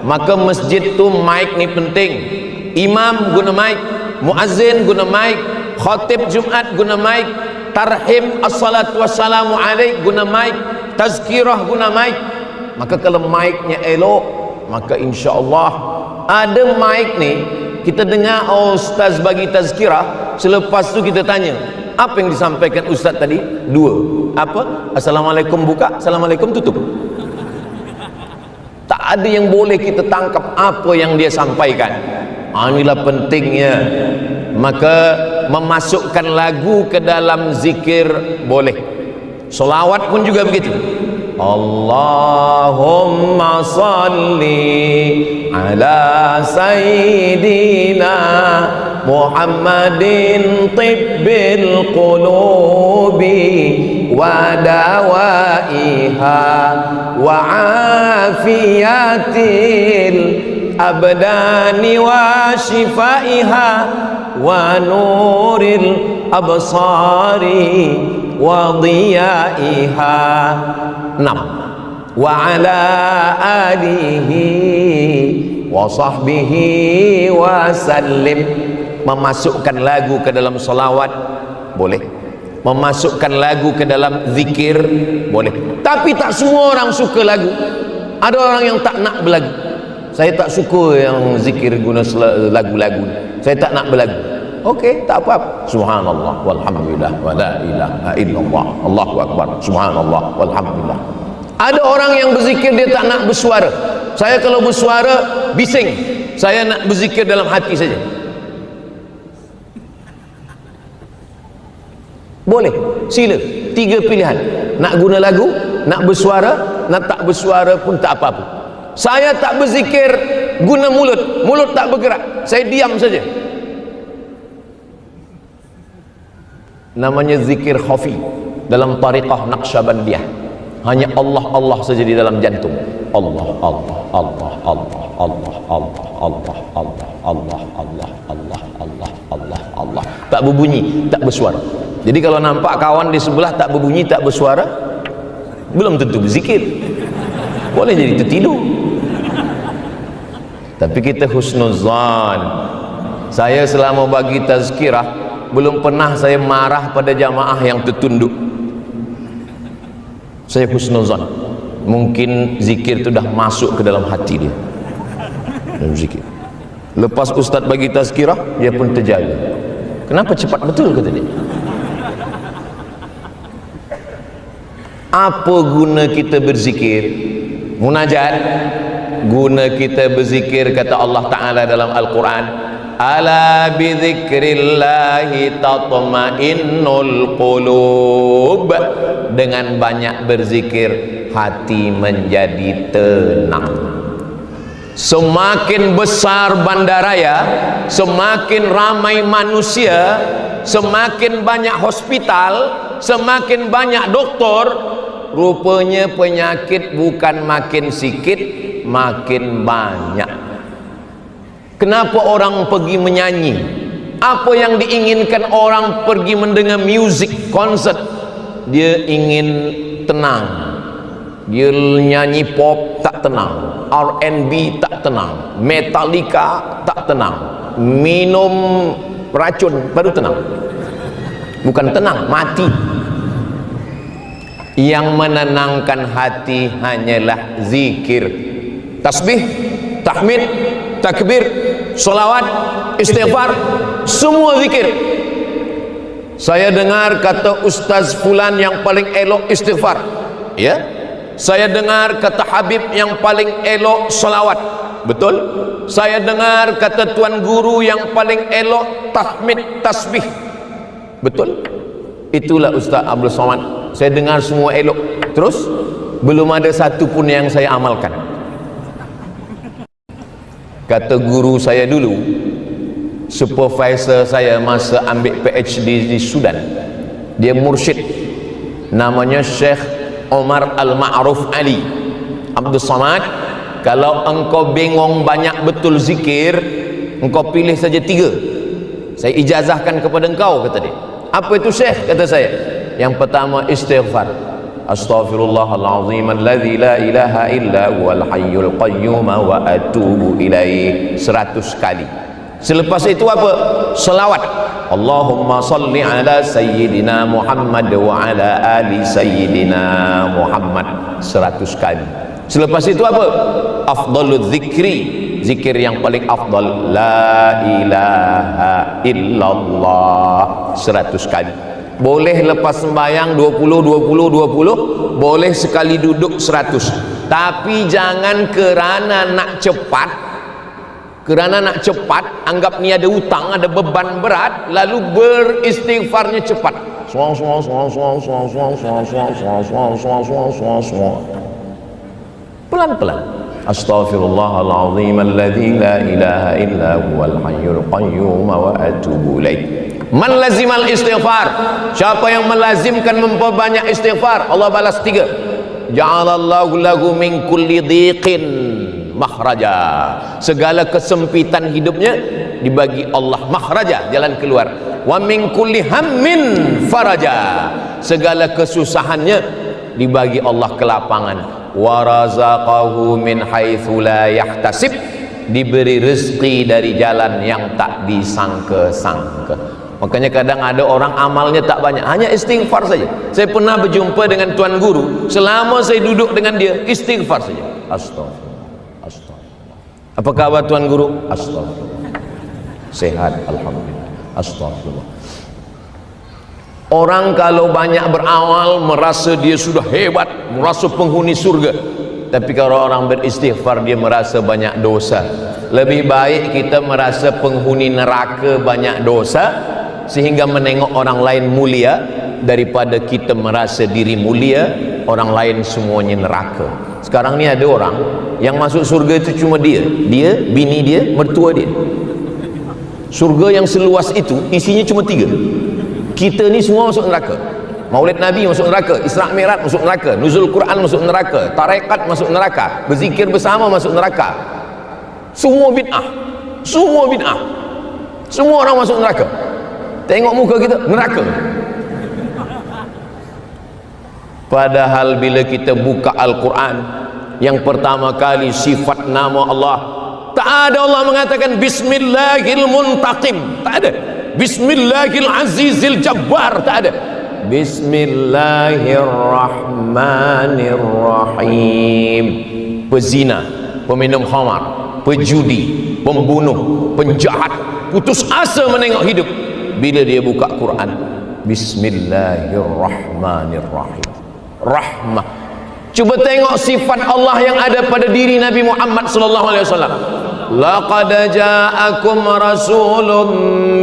Maka masjid tu mic ni penting. Imam guna mic, muazzin guna mic, khatib Jumat guna mic, tarhim assalatu wassalamu alaik guna mic, tazkirah guna mic. Maka kalau mic-nya elok, maka insya-Allah ada mic ni kita dengar, oh, ustaz bagi tazkirah, selepas tu kita tanya, apa yang disampaikan ustaz tadi? Dua. Apa? Assalamualaikum buka, Assalamualaikum tutup. Tak ada yang boleh kita tangkap apa yang dia sampaikan. Inilah pentingnya. Maka memasukkan lagu ke dalam zikir boleh. Solawat pun juga begitu. Allahumma salli ala sayyidina Muhammadin tibbil qulubi wa dawaiha wa afiyatil abdani wa shifaiha wa nuril absari wa dhiyaiha. 6. Wa ala alihi wa sahbihi wa sallim. Memasukkan lagu ke dalam salawat boleh, memasukkan lagu ke dalam zikir boleh. Tapi tak semua orang suka lagu. Ada orang yang tak nak berlagu. Saya tak suka yang zikir guna lagu-lagu, saya tak nak berlagu. Okey, tak apa-apa. Subhanallah walhamdulillah wa la ilaha illallah, Allahu akbar, subhanallah walhamdulillah. Ada orang yang berzikir dia tak nak bersuara. Saya kalau bersuara bising. Saya nak berzikir dalam hati saja. Boleh, sila. 3 pilihan. Nak guna lagu, nak bersuara, nak tak bersuara pun tak apa-apa. Saya tak berzikir guna mulut, mulut tak bergerak, saya diam saja. Namanya zikir khafi dalam tariqah Naqsyabandiyah. Hanya Allah Allah saja di dalam jantung. Allah Allah Allah Allah Allah Allah Allah Allah Allah Allah Allah Allah Allah Allah. Tak berbunyi, tak bersuara. Jadi kalau nampak kawan di sebelah tak berbunyi, tak bersuara, belum tentu berzikir. Boleh jadi tertidur. Tapi kita husnuzan. Saya selama bagi tazkirah belum pernah saya marah pada jamaah yang tertunduk. Saya husnuzan. Mungkin zikir itu dah masuk ke dalam hati dia. berzikir. Lepas ustaz bagi tazkirah, dia pun terjaga. Kenapa cepat betul kata dia? Apa guna kita berzikir? Munajat. Guna kita berzikir, kata Allah Ta'ala dalam Al-Quran, ala bizikrillahi tatma'innul qulub. Dengan banyak berzikir, hati menjadi tenang. Semakin besar bandaraya, semakin ramai manusia, semakin banyak hospital, semakin banyak doktor, rupanya penyakit bukan makin sikit, makin banyak. Kenapa orang pergi menyanyi? Apa yang diinginkan orang pergi mendengar music, konsert? Dia ingin tenang. Dia nyanyi pop tak tenang, R&B tak tenang, Metallica tak tenang, minum racun baru tenang. Bukan tenang, mati. Yang menenangkan hati hanyalah zikir, tasbih, tahmid, takbir, solawat, istighfar, semua zikir. Saya dengar kata Ustaz Fulan yang paling elok istighfar, ya. Saya dengar kata Habib yang paling elok solawat, betul. Saya dengar kata Tuan Guru yang paling elok tahmid, tasbih, betul. Itulah Ustaz Abdul Somad. Saya dengar semua elok, terus belum ada satu pun yang saya amalkan. Kata guru saya dulu, supervisor saya masa ambil PhD di Sudan, dia mursyid, namanya Syekh Omar Al-Ma'ruf Ali Abdul Somad. Kalau engkau bingung banyak betul zikir, engkau pilih saja 3. Saya ijazahkan kepada engkau, kata dia. Apa itu Syekh? Kata saya, yang pertama istighfar, astaghfirullahalazim alladzi la ilaha illa huwal hayyul qayyum wa atubu ilaih 100 kali. Selepas itu apa? Selawat, Allahumma salli ala sayyidina Muhammad wa ala ali sayyidina Muhammad 100 kali. Selepas itu apa? Afdalul zikri, zikir yang paling afdal, la ilaha illallah 100 kali. Boleh lepas sembahyang 20, 20, 20, boleh sekali duduk 100. Tapi jangan kerana nak cepat, anggap ni ada hutang, ada beban berat, lalu beristighfarnya cepat. Pelan-pelan. Astaghfirullahalazim alladzi la ilaha illa huwal hayyul qayyum wa atubu ilaih. Man lazimal istighfar, siapa yang melazimkan memperbanyak istighfar, Allah balas 3. Ja'alallahu lahu min kulli dhiqin makhraja. Segala kesempitan hidupnya dibagi Allah makhraja, jalan keluar. Wa min kulli hammin faraja. Segala kesusahannya dibagi Allah kelapangan. Wa razaqahu min haitsu la yahtasib. Diberi rezeki dari jalan yang tak disangka-sangka. Makanya kadang ada orang amalnya tak banyak, hanya istighfar saja. Saya pernah berjumpa dengan Tuan Guru, selama saya duduk dengan dia, istighfar saja. Astagfirullah, astagfirullah. Apa khabar Tuan Guru? Astagfirullah. Sehat, alhamdulillah. Astagfirullah. Orang kalau banyak beramal merasa dia sudah hebat, merasa penghuni surga. Tapi kalau orang beristighfar, dia merasa banyak dosa. Lebih baik kita merasa penghuni neraka banyak dosa, sehingga menengok orang lain mulia, daripada kita merasa diri mulia, orang lain semuanya neraka. Sekarang ni ada orang yang masuk surga itu cuma dia, bini dia, mertua dia. Surga yang seluas itu isinya cuma 3. Kita ni semua masuk neraka. Maulid Nabi masuk neraka, Isra Mi'raj masuk neraka, Nuzul Quran masuk neraka, tarekat masuk neraka, berzikir bersama masuk neraka. Semua bid'ah, semua bid'ah, semua orang masuk neraka. Tengok muka kita, neraka. Padahal bila kita buka Al-Quran, yang pertama kali sifat nama Allah, tak ada Allah mengatakan Bismillahil Muntaqim, tak ada. Bismillahil Azizil Jabbar, tak ada. Bismillahirrahmanirrahim. Pezina, peminum khamar, pejudi, pembunuh, penjahat, putus asa menengok hidup. Bila dia buka Quran, Bismillahirrahmanirrahim, rahmah. Cuba tengok sifat Allah yang ada pada diri Nabi Muhammad sallallahu alaihi wasallam. Laqad ja'akum rasulun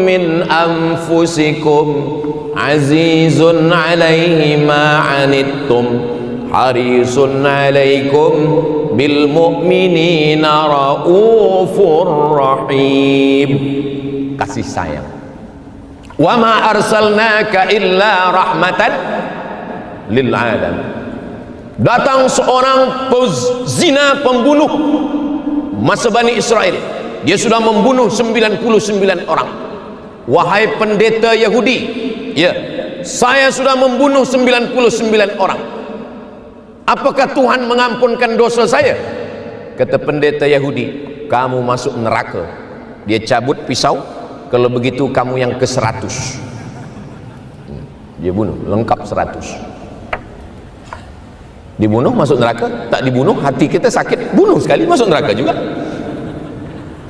min anfusikum azizun 'alaihi ma 'anittum harisun 'alaikum bil mu'minina raufur rahim. Kasih sayang. Wa ma arsalnaka illa rahmatan lil alamin. Datang seorang pezina, pembunuh masa Bani Israel. Dia sudah membunuh 99 orang. Wahai pendeta Yahudi, ya, saya sudah membunuh 99 orang. Apakah Tuhan mengampunkan dosa saya? Kata pendeta Yahudi, kamu masuk neraka. Dia cabut pisau, kalau begitu kamu yang ke-100. Dia bunuh, lengkap 100. Dibunuh masuk neraka, tak dibunuh hati kita sakit, bunuh sekali masuk neraka juga.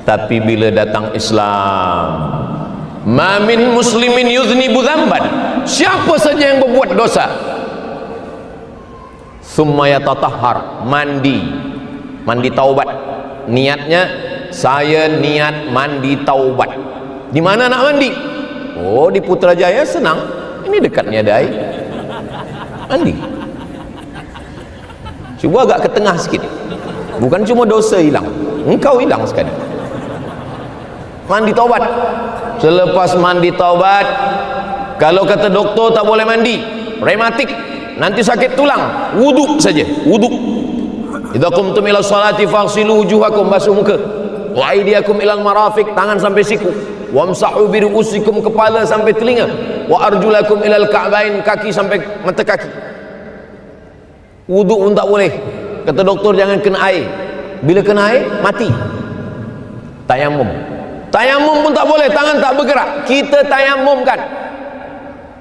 Tapi bila datang Islam, ma min muslimin yuznibu dzamban, siapa saja yang berbuat dosa, summa yatatahhar, mandi taubat. Niatnya, saya niat mandi taubat. Di mana nak mandi? Oh, di Putrajaya senang, ini dekatnya ada air, mandi. Cuba agak ke tengah sikit. Bukan cuma dosa hilang, engkau hilang sekali. Mandi taubat. Selepas mandi taubat, kalau kata doktor tak boleh mandi, rematik, nanti sakit tulang, wuduk saja, wuduk. Idza qumtum ila sholati faghsilu wujuhakum, basuh muka, wa aydiyakum ilal marafiq, tangan sampai siku, wamsahu bi ru'usikum, kepala sampai telinga, wa arjulakum ilal ka'bain, kaki sampai mata kaki. Wuduk pun tak boleh, kata doktor jangan kena air. Bila kena air mati. Tayamum pun tak boleh, tangan tak bergerak, kita tayamumkan.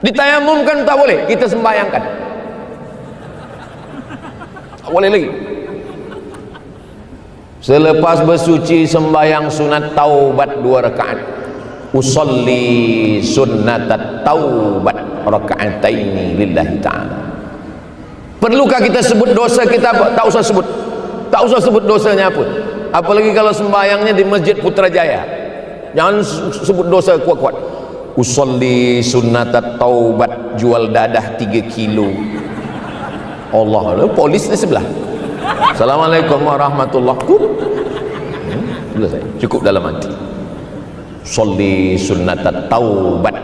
Ditayamumkan tak boleh, kita sembahyangkan, tak boleh lagi. Selepas bersuci sembahyang sunat taubat 2 rakaat, usolli sunnatat taubat raka'ataini lillahi ta'ala. Perlukah kita sebut dosa kita apa? Tak usah sebut. Tak usah sebut dosanya apa. Apalagi kalau sembahyangnya di Masjid Putrajaya. Jangan sebut dosa kuat-kuat. Usolli sunnatat taubat, jual dadah 3 kilo. Allah, polis di sebelah. Assalamualaikum warahmatullahi wabarakatuh. Cukup dalam hati. Usolli sunnatat taubat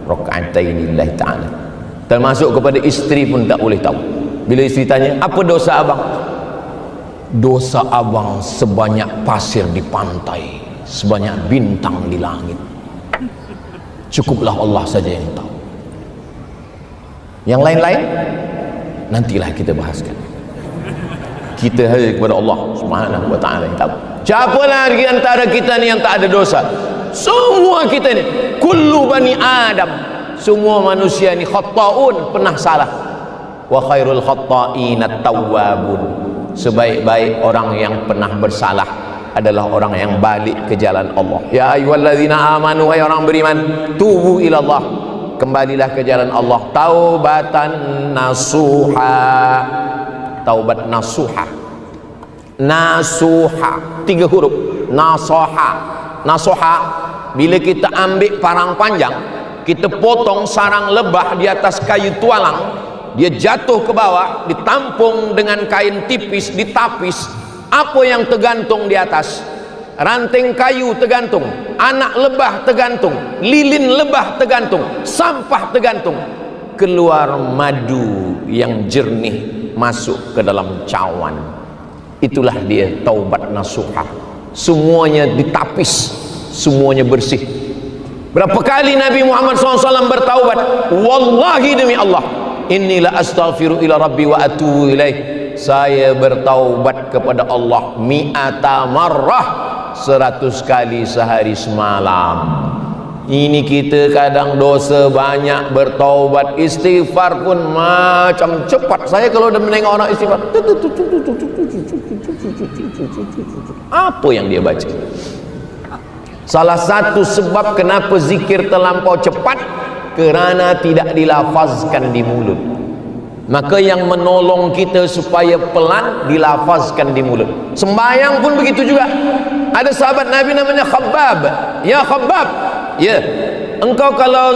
raka'ataini lillahi ta'ala. Termasuk kepada isteri pun tak boleh tahu. Bila isteri tanya, apa dosa abang? Dosa abang sebanyak pasir di pantai, sebanyak bintang di langit. Cukuplah Allah saja yang tahu. Yang lain-lain nantilah kita bahaskan. Kita hanya kepada Allah Subhanahu wa ta'ala yang tahu. Siapa lagi antara kita ni yang tak ada dosa? Semua kita ni, kullu bani Adam, semua manusia ni khata'un, pernah salah. Wa khairul khata'ina tawwabun, sebaik-baik orang yang pernah bersalah adalah orang yang balik ke jalan Allah. Ya ayyuhallazina amanu, wahai orang beriman, tubu ilallah, kembalilah ke jalan Allah, taubatan nasuha. Taubat nasuha, nasuha 3 huruf, nasoha. Nasoha, bila kita ambil parang panjang, kita potong sarang lebah di atas kayu tualang, dia jatuh ke bawah, ditampung dengan kain tipis, ditapis. Apa yang tergantung di atas? Ranting kayu tergantung, anak lebah tergantung, lilin lebah tergantung, sampah tergantung. Keluar madu yang jernih masuk ke dalam cawan. Itulah dia taubat nasuha. Semuanya ditapis, semuanya bersih. Berapa kali Nabi Muhammad SAW bertaubat? Wallahi demi Allah, inilah astaghfiru ila rabbi wa atubu ilaih. Saya bertaubat kepada Allah mi'ata marrah, 100 kali sehari semalam. Ini kita kadang dosa banyak, bertaubat, istighfar pun macam cepat. Saya kalau udah menengok orang istighfar, apa yang dia baca? Salah satu sebab kenapa zikir terlampau cepat, kerana tidak dilafazkan di mulut. Maka yang menolong kita supaya pelan, dilafazkan di mulut. Sembayang pun begitu juga. Ada sahabat Nabi namanya Khabbab. Ya Khabbab, ya, engkau kalau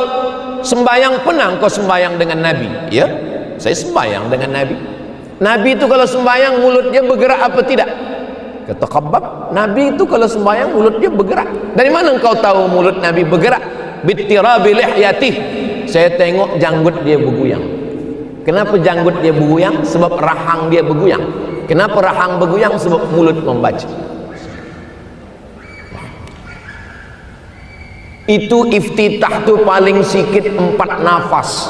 sembayang pernah engkau sembayang dengan Nabi? Ya, saya sembayang dengan Nabi. Nabi itu kalau sembayang mulutnya bergerak apa tidak? Kata Khabbab, Nabi itu kalau sembayang mulutnya bergerak. Dari mana engkau tahu mulut Nabi bergerak? Bittirabi lihyatih, saya tengok janggut dia bergoyang. Kenapa janggut dia bergoyang? Sebab rahang dia bergoyang. Kenapa rahang bergoyang? Sebab mulut membaca. Itu iftitah tu paling sikit 4 nafas.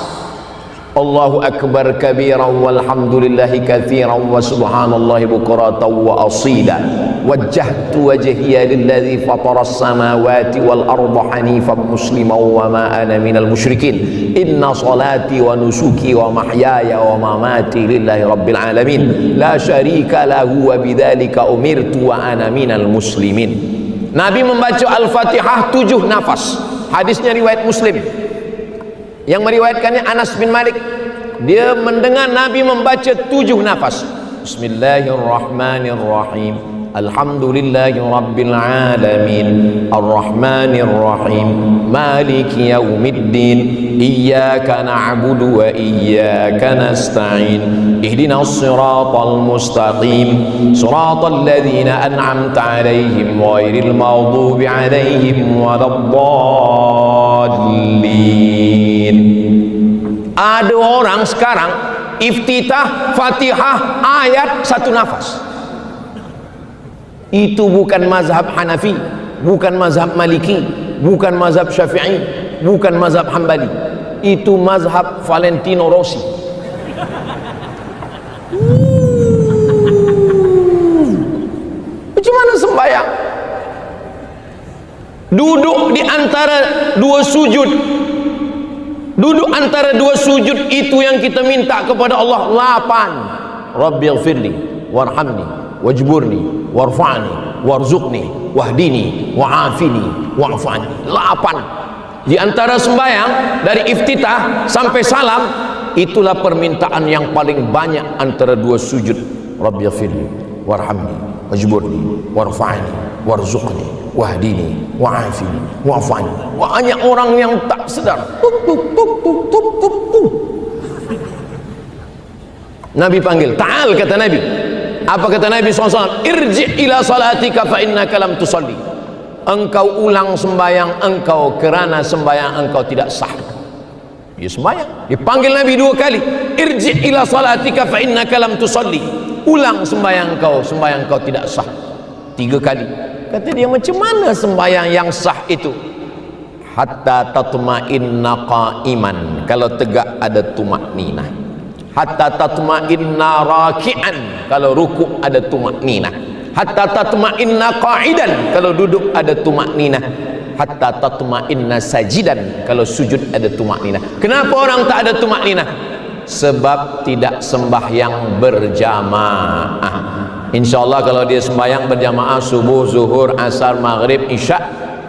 Allahu akbar kabiran walhamdulillahi katsiran wa subhanallahi bukratan wa asila. Wajjahtu wajhiya lilladzi fataras samawati wal arda hanifan musliman wa ma ana minal musyrikin. Inna salati wa nusuki wa mahyaya wa mamati lillahi rabbil alamin. La syarika lahu wa bidzalika umirtu wa ana minal muslimin. Nabi membaca Al-Fatihah 7 nafas. Hadisnya riwayat Muslim. Yang meriwayatkannya Anas bin Malik. Dia mendengar Nabi membaca 7 nafas. Bismillahirrahmanirrahim. Alhamdulillahi rabbil alamin. Ar-Rahmanir-Rahim. Maliki yaumiddin. Iyyaka na'budu wa iyyaka nasta'in. Ihdinas siratal mustaqim. Siratal ladzina an'amta 'alaihim ghairil maghdubi 'alaihim waladdallin. Ada orang sekarang iftitah Fatihah ayat 1 nafas. Itu bukan mazhab Hanafi, bukan mazhab Maliki, bukan mazhab Syafi'i, bukan mazhab Hambali. Itu mazhab Valentino Rossi. Bagaimana sembahyang? Duduk di antara 2 sujud. Duduk antara 2 sujud itu yang kita minta kepada Allah 8. Rabbighfirli warhamni wajburni warfa'ni warzuqni wahdini wa'afini wa'afani. 8 di antara sembahyang dari iftitah sampai salam. Itulah permintaan yang paling banyak antara 2 sujud. Rabbighfirli warhamni wajburni warfa'ni warzuqni wahdini wa'afini wa'afani. Banyak orang yang tak sedar. Nabi panggil, ta'al, kata Nabi. Apa kata Nabi SAW? Irji' ila salatika fa innaka lam tusalli. Engkau ulang sembayang engkau, kerana sembayang engkau tidak sah. Dia sembayang, dipanggil Nabi 2 kali. Irji' ila salatika fa innaka lam tusalli. Ulang sembayang engkau, sembayang engkau tidak sah. 3 kali. Kata dia, macam mana sembayang yang sah itu? Hatta tatma'inna qa'iman, kalau tegak ada tumakninah. Hatta tatma'inna raki'an, kalau rukuk ada tumakninah. Hatta tatma'inna qa'idan, kalau duduk ada tumakninah. Hatta tatma'inna sajidan, kalau sujud ada tumakninah. Kenapa orang tak ada tumakninah? Sebab tidak sembahyang berjamaah. InsyaAllah kalau dia sembahyang berjamaah subuh, zuhur, asar, maghrib, isya,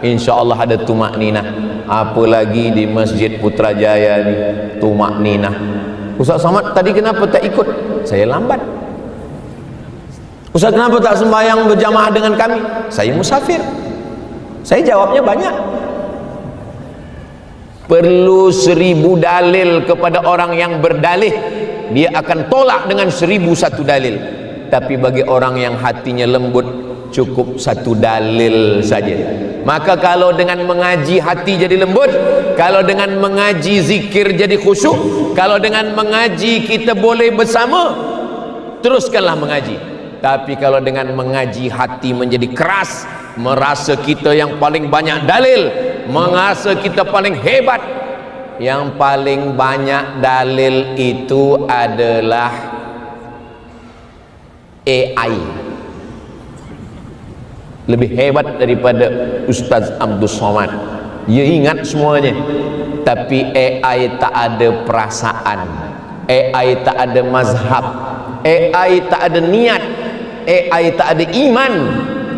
InsyaAllah ada tumakninah. Apalagi di Masjid Putrajaya ni, tumakninah. Ustaz Samad tadi kenapa tak ikut? Saya lambat. Ustaz kenapa tak sembahyang berjamaah dengan kami? Saya musafir. Saya jawabnya banyak. Perlu 1000 dalil kepada orang yang berdalih, dia akan tolak dengan 1001 dalil. Tapi bagi orang yang hatinya lembut, cukup 1 dalil saja. Maka kalau dengan mengaji hati jadi lembut, kalau dengan mengaji zikir jadi khusyuk, kalau dengan mengaji kita boleh bersama, teruskanlah mengaji. Tapi kalau dengan mengaji hati menjadi keras, merasa kita yang paling banyak dalil, merasa kita paling hebat. Yang paling banyak dalil itu adalah AI. Lebih hebat daripada Ustaz Abdul Somad. dia ingat semuanya. Tapi AI tak ada perasaan, AI tak ada mazhab, AI tak ada niat, AI tak ada iman.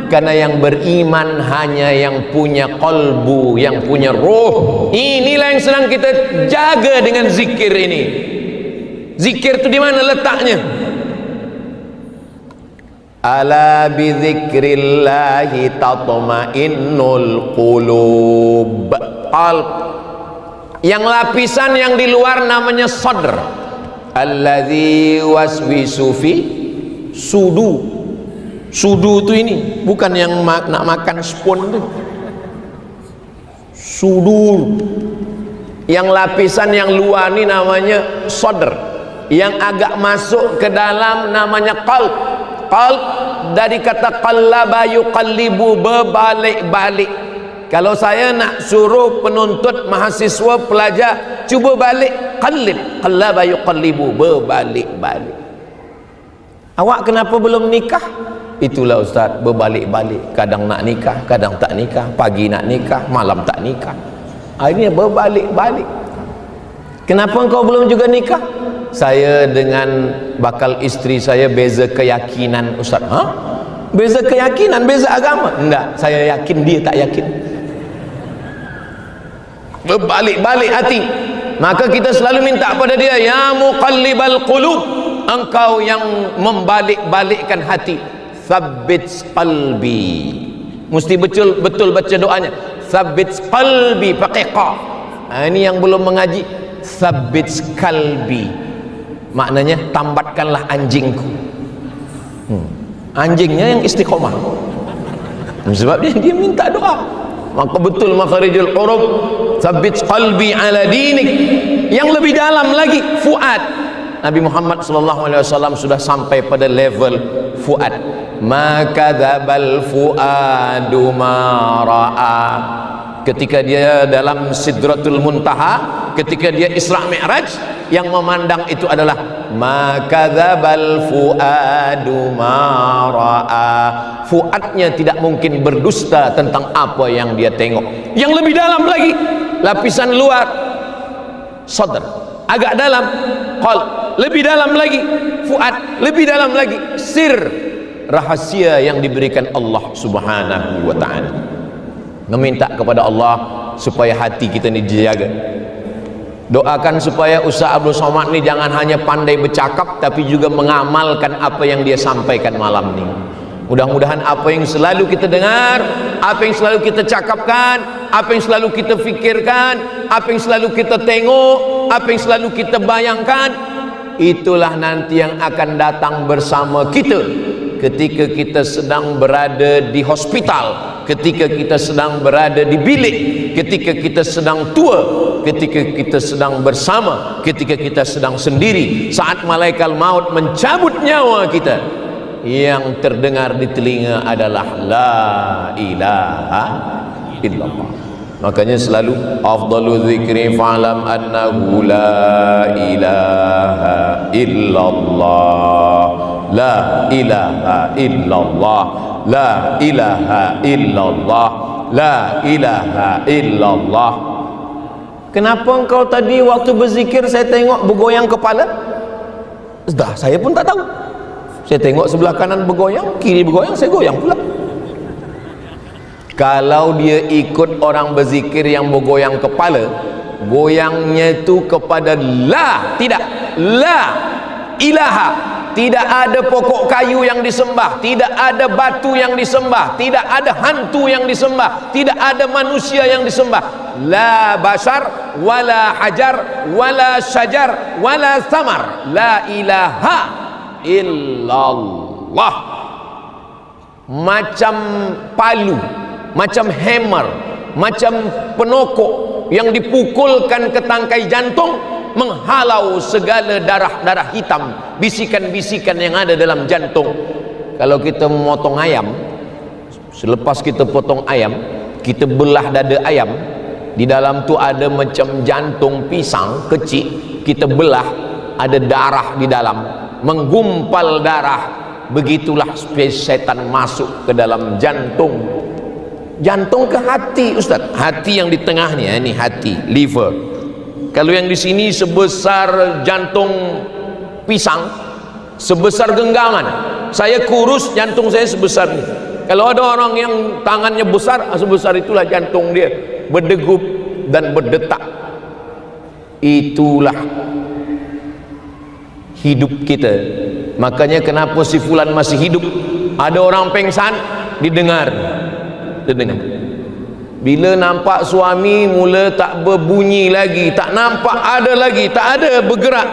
Karena yang beriman hanya yang punya qalbu, yang punya roh. Inilah yang sedang kita jaga dengan zikir ini. Zikir itu di mana letaknya? Ala bi dzikrillahi tatma'innul qulub. Qalb. Yang lapisan yang di luar namanya sadr. Alladzi waswisu fi sudu. Sudu itu ini, bukan yang nak makan spoon itu. Sudur. Yang lapisan yang luar ini namanya sadr. Yang agak masuk ke dalam namanya qalb. Qalb dari kata qallaba yuqallibu, berbalik-balik. Kalau saya nak suruh penuntut, mahasiswa, pelajar, cuba balik, qallib, qallaba yuqallibu, berbalik-balik. Awak kenapa belum nikah? Itulah Ustaz, berbalik-balik. Kadang nak nikah, kadang tak nikah. Pagi nak nikah, malam tak nikah. Akhirnya berbalik-balik. Kenapa engkau belum juga nikah? Saya dengan bakal isteri saya beza keyakinan Ustaz. Ha? Beza keyakinan, beza agama? Enggak, saya yakin, dia tak yakin. Berbalik-balik hati. Maka kita selalu minta pada dia, ya muqallibal qulub, engkau yang membalik-balikkan hati, tsabbit qalbi. Mesti betul baca doanya, tsabbit qalbi, pakai qa. Ini yang belum mengaji, tsabbit qalbi. Maknanya tambatkanlah anjingku. Anjingnya yang istiqomah. Sebab dia minta doa. Maka betul makharijul huruf, tsabbit qalbi ala dinik. Yang lebih dalam lagi, fuad. Nabi Muhammad SAW sudah sampai pada level fuad. Maka dzabal fuadu ma ra'a. Ketika dia dalam Sidratul Muntaha, ketika dia Isra Mi'raj, yang memandang itu adalah maka dzabal fuadu ma ra'a. Fuadnya tidak mungkin berdusta tentang apa yang dia tengok. Yang lebih dalam lagi, lapisan luar sadr, agak dalam qalb, lebih dalam lagi fuad, lebih dalam lagi sir, rahasia yang diberikan Allah Subhanahu wa ta'ala. Meminta kepada Allah supaya hati kita ini dijaga. Doakan supaya Ustaz Abdul Somad ini jangan hanya pandai bercakap, tapi juga mengamalkan apa yang dia sampaikan malam ini. Mudah-mudahan apa yang selalu kita dengar, apa yang selalu kita cakapkan, apa yang selalu kita fikirkan, apa yang selalu kita tengok, apa yang selalu kita bayangkan, itulah nanti yang akan datang bersama kita ketika kita sedang berada di hospital, ketika kita sedang berada di bilik, ketika kita sedang tua, ketika kita sedang bersama, ketika kita sedang sendiri, saat malaikat maut mencabut nyawa kita, yang terdengar di telinga adalah la ilaha illallah. Makanya selalu afdalu dzikri fa'lam annahu la ilaha illallah, la ilaha illallah, la ilaha illallah, la ilaha illallah. Kenapa engkau tadi waktu berzikir saya tengok bergoyang kepala? Dah, saya pun tak tahu. Saya tengok sebelah kanan bergoyang, kiri bergoyang, saya goyang pula. Kalau dia ikut orang berzikir yang bergoyang kepala, goyangnya itu kepada la, tidak, la ilaha. Tidak ada pokok kayu yang disembah, tidak ada batu yang disembah, tidak ada hantu yang disembah, tidak ada manusia yang disembah. La bashar wala hajar wala syajar wala samar, la ilaha illallah. Macam palu, macam hammer, macam penokok yang dipukulkan ke tangkai jantung, menghalau segala darah-darah hitam, bisikan-bisikan yang ada dalam jantung. Kalau kita memotong ayam, selepas kita potong ayam, kita belah dada ayam, di dalam tu ada macam jantung pisang kecil, kita belah, ada darah di dalam, menggumpal darah. Begitulah setan masuk ke dalam jantung. Jantung ke hati, Ustaz. Hati yang di tengah ni, ini hati, liver. Kalau yang di sini sebesar jantung pisang, sebesar genggaman. Saya kurus, jantung saya sebesar ini. Kalau ada orang yang tangannya besar, sebesar itulah jantung dia, berdegup dan berdetak. Itulah hidup kita. Makanya kenapa si fulan masih hidup? Ada orang pengsan, didengar. Bila nampak suami mula tak berbunyi lagi, tak nampak ada lagi, tak ada bergerak,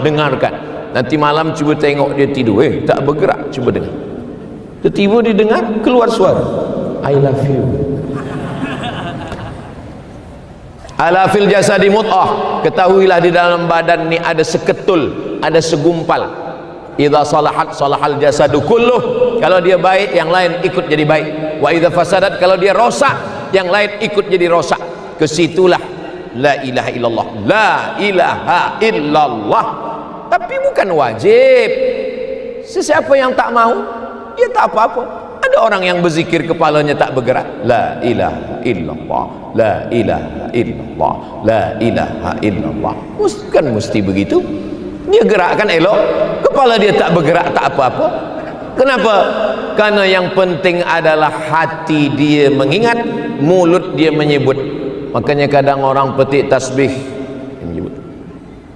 dengarkan. Nanti malam cuba tengok dia tidur, tak bergerak, cuba dengar. Tiba-tiba dia dengar keluar suara, I love you. Ala fil jasadi mut'ah, ketahuilah di dalam badan ni ada seketul, ada segumpal. Idza salahat salahal jasadu kulluh, kalau dia baik yang lain ikut jadi baik. Wa idza fasadat, kalau dia rosak yang lain ikut jadi rosak. Kesitulah la ilaha illallah, la ilaha illallah. Tapi bukan wajib. Sesiapa yang tak mau, ya tak apa-apa. Ada orang yang berzikir kepalanya tak bergerak, la ilaha illallah, la ilaha illallah, la ilaha illallah. Bukan mesti begitu. Dia gerakkan elok, kepala dia tak bergerak, tak apa-apa. Kenapa? Karena yang penting adalah hati dia mengingat, mulut dia menyebut. Makanya kadang orang petik tasbih menyebut.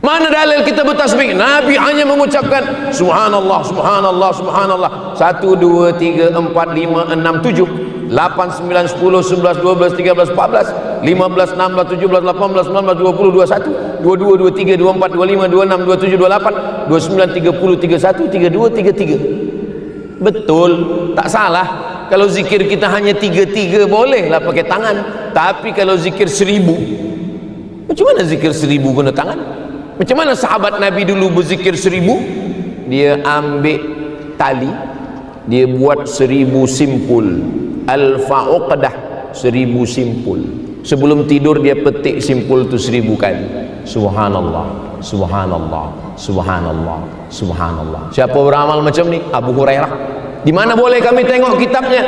Mana dalil kita bertasbih? Nabi hanya mengucapkan subhanallah, subhanallah, subhanallah. 1, 2, 3, 4, 5, 6, 7 8, 9, 10, 11, 12, 13, 14, 15, 16, 17, 18, 19, 20, 21, 22, 23, 24, 25, 26, 27, 28, 29, 30, 31, 32, 33. Betul, tak salah. Kalau zikir kita hanya 33 bolehlah pakai tangan. Tapi kalau zikir 1000, macam mana zikir 1000 guna tangan? Macam mana sahabat Nabi dulu berzikir 1000? Dia ambil tali, dia buat 1000 simpul, alfa uqdah, 1000 simpul. Sebelum tidur dia petik simpul tu 1000 kali. Subhanallah, subhanallah, subhanallah, subhanallah. Siapa beramal macam ni? Abu Hurairah. Di mana boleh kami tengok kitabnya?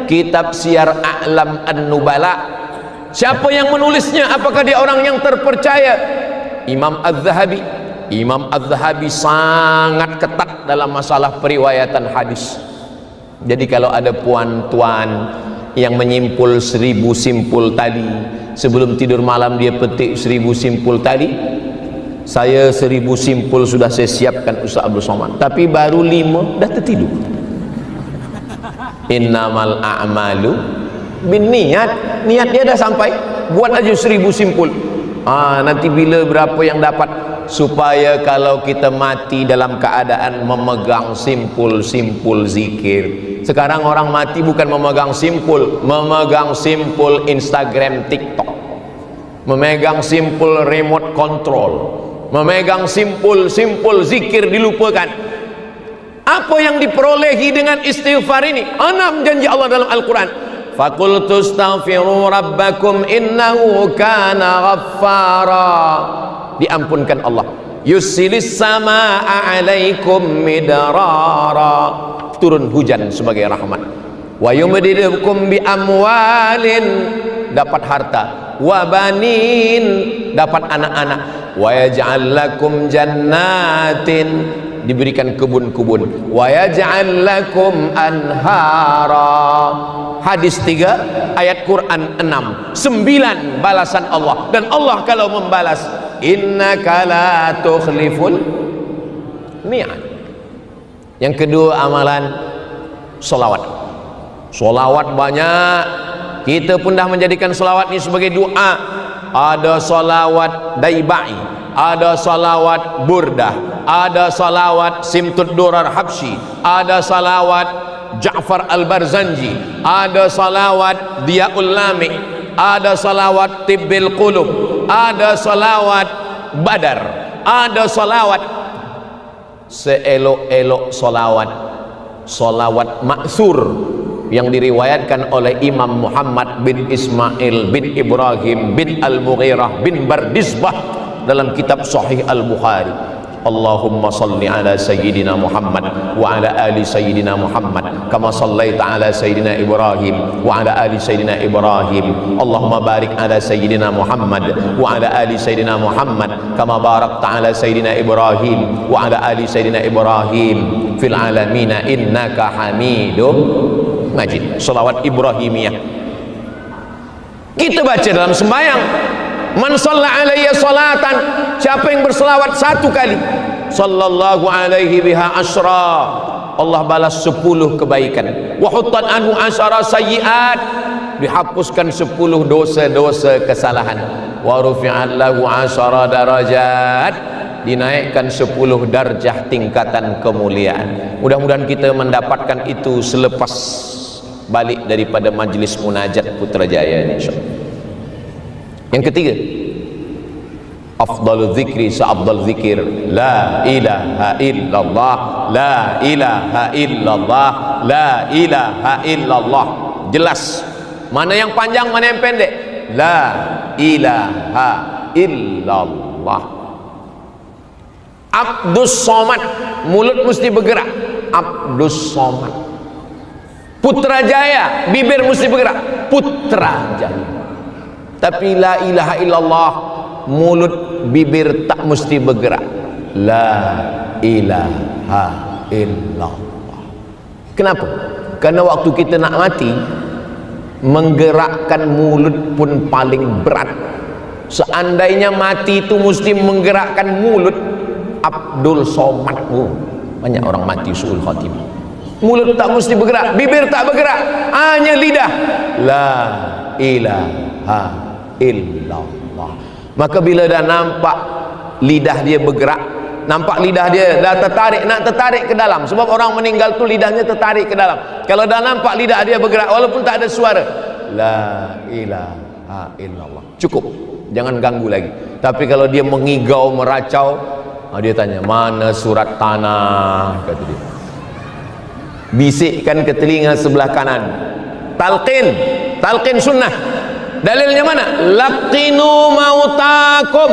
Kitab Syiar A'lam An-Nubala. Siapa yang menulisnya? Apakah dia orang yang terpercaya? Imam Az-Zahabi. Imam Az-Zahabi sangat ketat dalam masalah periwayatan hadis. Jadi kalau ada puan-tuan yang menyimpul 1000 simpul tadi, sebelum tidur malam dia petik 1000 simpul tadi, saya 1000 simpul sudah saya siapkan Ustaz Abdul Somad, tapi baru 5 dah tertidur. Innamal a'malu bin niat, niat dia dah sampai, buat aja 1000 simpul. Nanti bila berapa yang dapat, supaya kalau kita mati dalam keadaan memegang simpul-simpul zikir. Sekarang orang mati bukan memegang simpul, memegang simpul Instagram, TikTok, memegang simpul remote control, memegang simpul zikir dilupakan. Apa yang diperolehi dengan istighfar ini? 6 janji Allah dalam Al-Quran. Faqultu astaghfiru rabbakum innahu kana ghaffara. Diampunkan Allah. Yusilis samaa'a alaikum midrara. Turun hujan sebagai rahmat. Wa yumdidukum bi amwalin, dapat harta. Wa banin, dapat anak-anak. Wa yaj'al lakum jannatin, diberikan kebun-kebun. Wa yaj'al lakum anhara. Hadis 3, ayat Quran 6. 9 balasan Allah. Dan Allah kalau membalas, innaka la tukhliful mi'ad. Yang kedua amalan solawat. Solawat banyak. Kita pun dah menjadikan solawat ini sebagai doa. Ada solawat daibai, ada salawat burdah, ada salawat simtud durar habsyi, ada salawat Ja'far al-Barzanji, ada salawat Diyaul Lami, ada salawat Tibbil Qulub, ada salawat Badar, ada salawat. Seelok-elok salawat, salawat maksur yang diriwayatkan oleh Imam Muhammad bin Ismail bin Ibrahim bin Al-Mughirah bin Bardizbah dalam kitab Sahih Al-Bukhari. Allahumma salli ala sayyidina Muhammad wa ala ali sayyidina Muhammad kama sallaita ala sayyidina Ibrahim wa ala ali sayyidina Ibrahim. Allahumma barik ala sayyidina Muhammad wa ala ali sayyidina Muhammad kama barakta ala sayyidina Ibrahim wa ala ali sayyidina Ibrahim fil alamina innaka Hamidum Majid. Salawat Ibrahimiyah kita baca dalam sembahyang. Man shalla alayya salatan, siapa yang berselawat satu kali, sallallahu alaihi biha asyra, Allah balas 10 kebaikan. Wa huttat anhu asyara sayyiat, dihapuskan 10 dosa-dosa kesalahan. Wa rufi'at lahu asyara darajat, dinaikkan 10 darjah tingkatan kemuliaan. Mudah-mudahan kita mendapatkan itu selepas balik daripada majlis munajat Putrajaya ini, insyaallah. Yang ketiga, afdalul zikri sa'afdal zikir la ilaha illallah, la ilaha illallah, la ilaha illallah. Jelas mana yang panjang, mana yang pendek. La ilaha illallah. Abdus Somad, mulut mesti bergerak. Abdus Somad. Putrajaya, bibir mesti bergerak. Putrajaya. Tapi la ilaha illallah, mulut bibir tak mesti bergerak. La ilaha illallah. Kenapa? Karena waktu kita nak mati, menggerakkan mulut pun paling berat. Seandainya mati itu mesti menggerakkan mulut, Abdul Somad, banyak orang mati suul khatimah. Mulut tak mesti bergerak, bibir tak bergerak, hanya lidah. La ilaha illallah. Maka bila dah nampak lidah dia bergerak, nampak lidah dia dah tertarik, nak tertarik ke dalam, sebab orang meninggal tu lidahnya tertarik ke dalam. Kalau dah nampak lidah dia bergerak walaupun tak ada suara, la ilaha illallah, cukup, jangan ganggu lagi. Tapi kalau dia mengigau, meracau, dia tanya, mana surat tanah, kata dia. Bisikkan ke telinga sebelah kanan. Talqin sunnah. Dalilnya mana? Laqinu mautakum,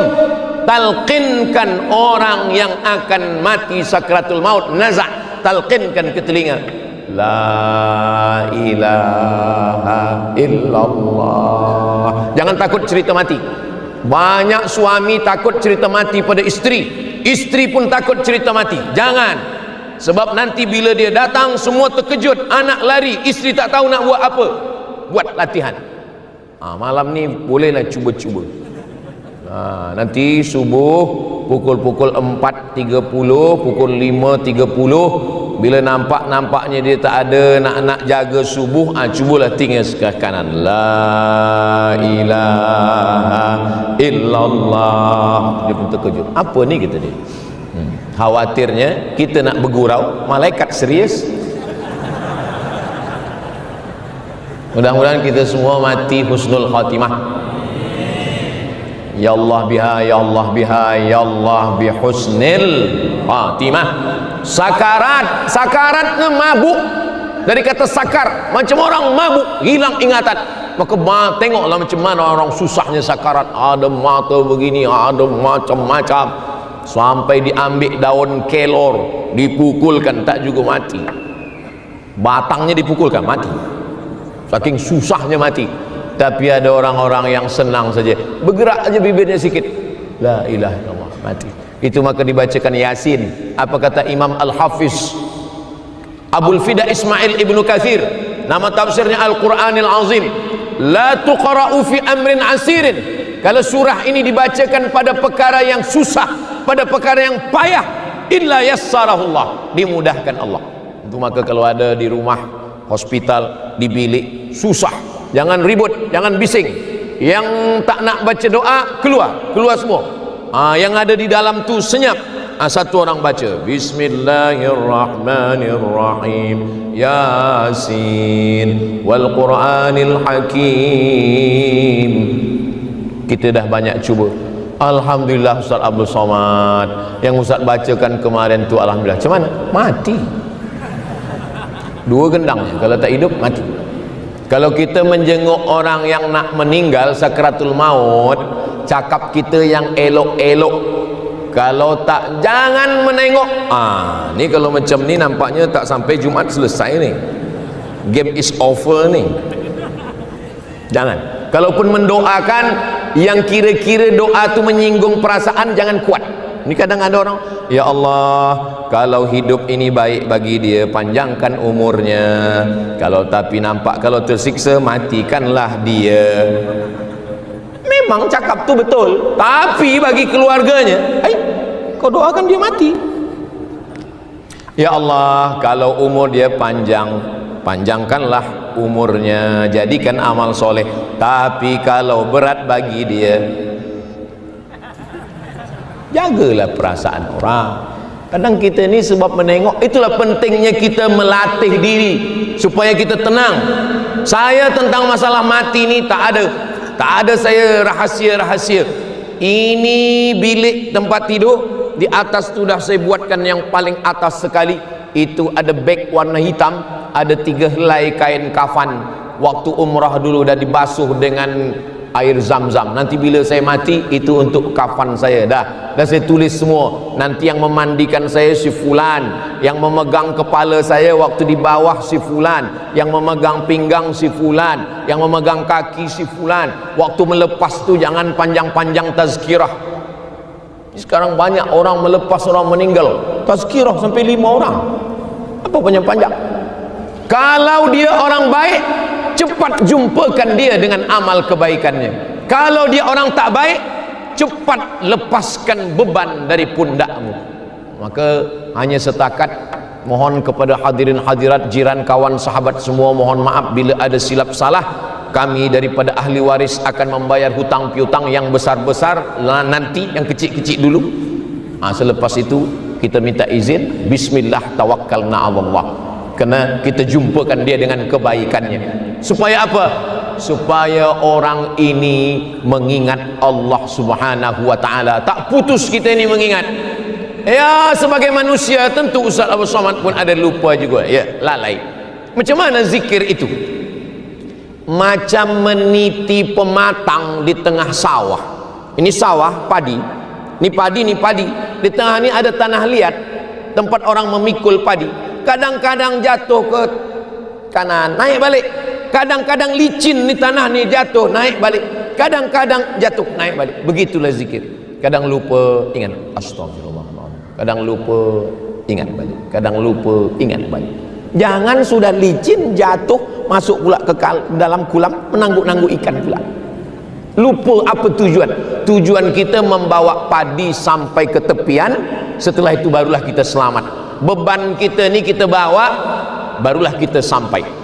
talqinkan orang yang akan mati sakratul maut, nazak, talqinkan ke telinga. La ilaha illallah. Jangan takut cerita mati. Banyak suami takut cerita mati pada isteri pun takut cerita mati. Jangan, sebab nanti bila dia datang semua terkejut, anak lari, isteri tak tahu nak buat apa. Buat latihan. Malam ni bolehlah cuba-cuba. Nanti subuh pukul 4.30, pukul 5.30, bila nampaknya dia tak ada nak jaga subuh, cubalah tinggal sebelah kanan. La ilaha illallah. Dia pun terkejut. Apa ni, kata dia. Khawatirnya kita nak bergurau, malaikat serius. Mudah-mudahan kita semua mati husnul khatimah. Ya Allah biha, ya Allah biha, ya Allah bi husnil khatimah. Sakaratnya mabuk. Dari kata sakar, macam orang mabuk, hilang ingatan. Maka tengoklah macam mana orang susahnya sakarat. Ada mata begini, ada macam-macam, sampai diambil daun kelor, dipukulkan tak juga mati. Batangnya dipukulkan, mati. Saking susahnya mati. Tapi ada orang-orang yang senang saja, bergerak aja bibirnya sikit, la ilaha illallah, mati. Itu maka dibacakan Yasin. Apa kata Imam Al-Hafiz Abul Fida Ismail Ibnu Katsir, nama tafsirnya Al-Quranil Azim, la tuqra'u fi amrin asirin. Kalau surah ini dibacakan pada perkara yang susah, pada perkara yang payah, illa yassarahullah, dimudahkan Allah. Itu maka kalau ada di rumah, hospital, di bilik, susah, jangan ribut, jangan bising. Yang tak nak baca doa, keluar semua. Yang ada di dalam tu senyap. Satu orang baca Bismillahirrahmanirrahim, Yasin wal Quranil Hakim. Kita dah banyak cuba. Alhamdulillah Ustaz Abdul Somad yang Ustaz bacakan kemarin tu, alhamdulillah. Macam mana? Mati. 2 gendangnya, kalau tak hidup mati. Kalau kita menjenguk orang yang nak meninggal sakratul maut, cakap kita yang elok-elok, Kalau tak, jangan menengok. Ni kalau macam ni nampaknya tak sampai Jumaat selesai ni. Game is over ni. Jangan. Kalaupun mendoakan yang kira-kira doa tu menyinggung perasaan, jangan kuat. Ni kadang ada orang, ya Allah, kalau hidup ini baik bagi dia, panjangkan umurnya. Kalau tapi nampak kalau tersiksa, matikanlah dia. Memang cakap tu betul, tapi bagi keluarganya, kau doakan dia mati. Ya Allah, kalau umur dia panjang, panjangkanlah umurnya, jadikan amal soleh. Tapi kalau berat bagi dia, jagalah perasaan orang. Kadang kita ni sebab menengok, itulah pentingnya kita melatih diri supaya kita tenang. Saya tentang masalah mati ni tak ada saya rahsia-rahsia. Ini bilik tempat tidur, di atas tu dah saya buatkan yang paling atas sekali. Itu ada beg warna hitam, ada 3 helai kain kafan. Waktu umrah dulu dah dibasuh dengan air zam-zam. Nanti bila saya mati, itu untuk kafan saya. Dah saya tulis semua. Nanti yang memandikan saya si fulan, yang memegang kepala saya waktu di bawah si fulan, yang memegang pinggang si fulan, yang memegang kaki si fulan. Waktu melepas tu jangan panjang-panjang tazkirah. Sekarang banyak orang melepas orang meninggal, tazkirah sampai 5 orang. Apa panjang-panjang? Kalau dia orang baik, cepat jumpakan dia dengan amal kebaikannya. Kalau dia orang tak baik, cepat lepaskan beban dari pundakmu. Maka hanya setakat mohon kepada hadirin hadirat, jiran, kawan, sahabat semua, mohon maaf bila ada silap salah. Kami daripada ahli waris akan membayar hutang piutang yang besar-besar nanti, yang kecil-kecil dulu. Selepas itu kita minta izin, bismillah tawakkalna 'alallah. Kena kita jumpakan dia dengan kebaikannya. Supaya apa? Supaya orang ini mengingat Allah Subhanahu wa ta'ala. Tak putus kita ini mengingat. Ya, sebagai manusia tentu Ustaz Abu Somad pun ada lupa juga, ya, lalai. Macam mana zikir itu? Macam meniti pematang di tengah sawah. Ini sawah padi, ini padi, ini padi. Di tengah ini ada tanah liat, tempat orang memikul padi. Kadang-kadang jatuh ke kanan, naik balik. Kadang-kadang licin ni tanah ni, jatuh, naik balik. Kadang-kadang jatuh, naik balik. Begitulah zikir. Kadang lupa, ingat astagfirullah. Kadang lupa, ingat balik. Kadang lupa, ingat balik. Jangan sudah licin, jatuh, masuk pula ke dalam kolam, menangguk-nangguk ikan pula. Lupa apa tujuan. Tujuan kita membawa padi sampai ke tepian. Setelah itu barulah kita selamat. Beban kita ni kita bawa, barulah kita sampai.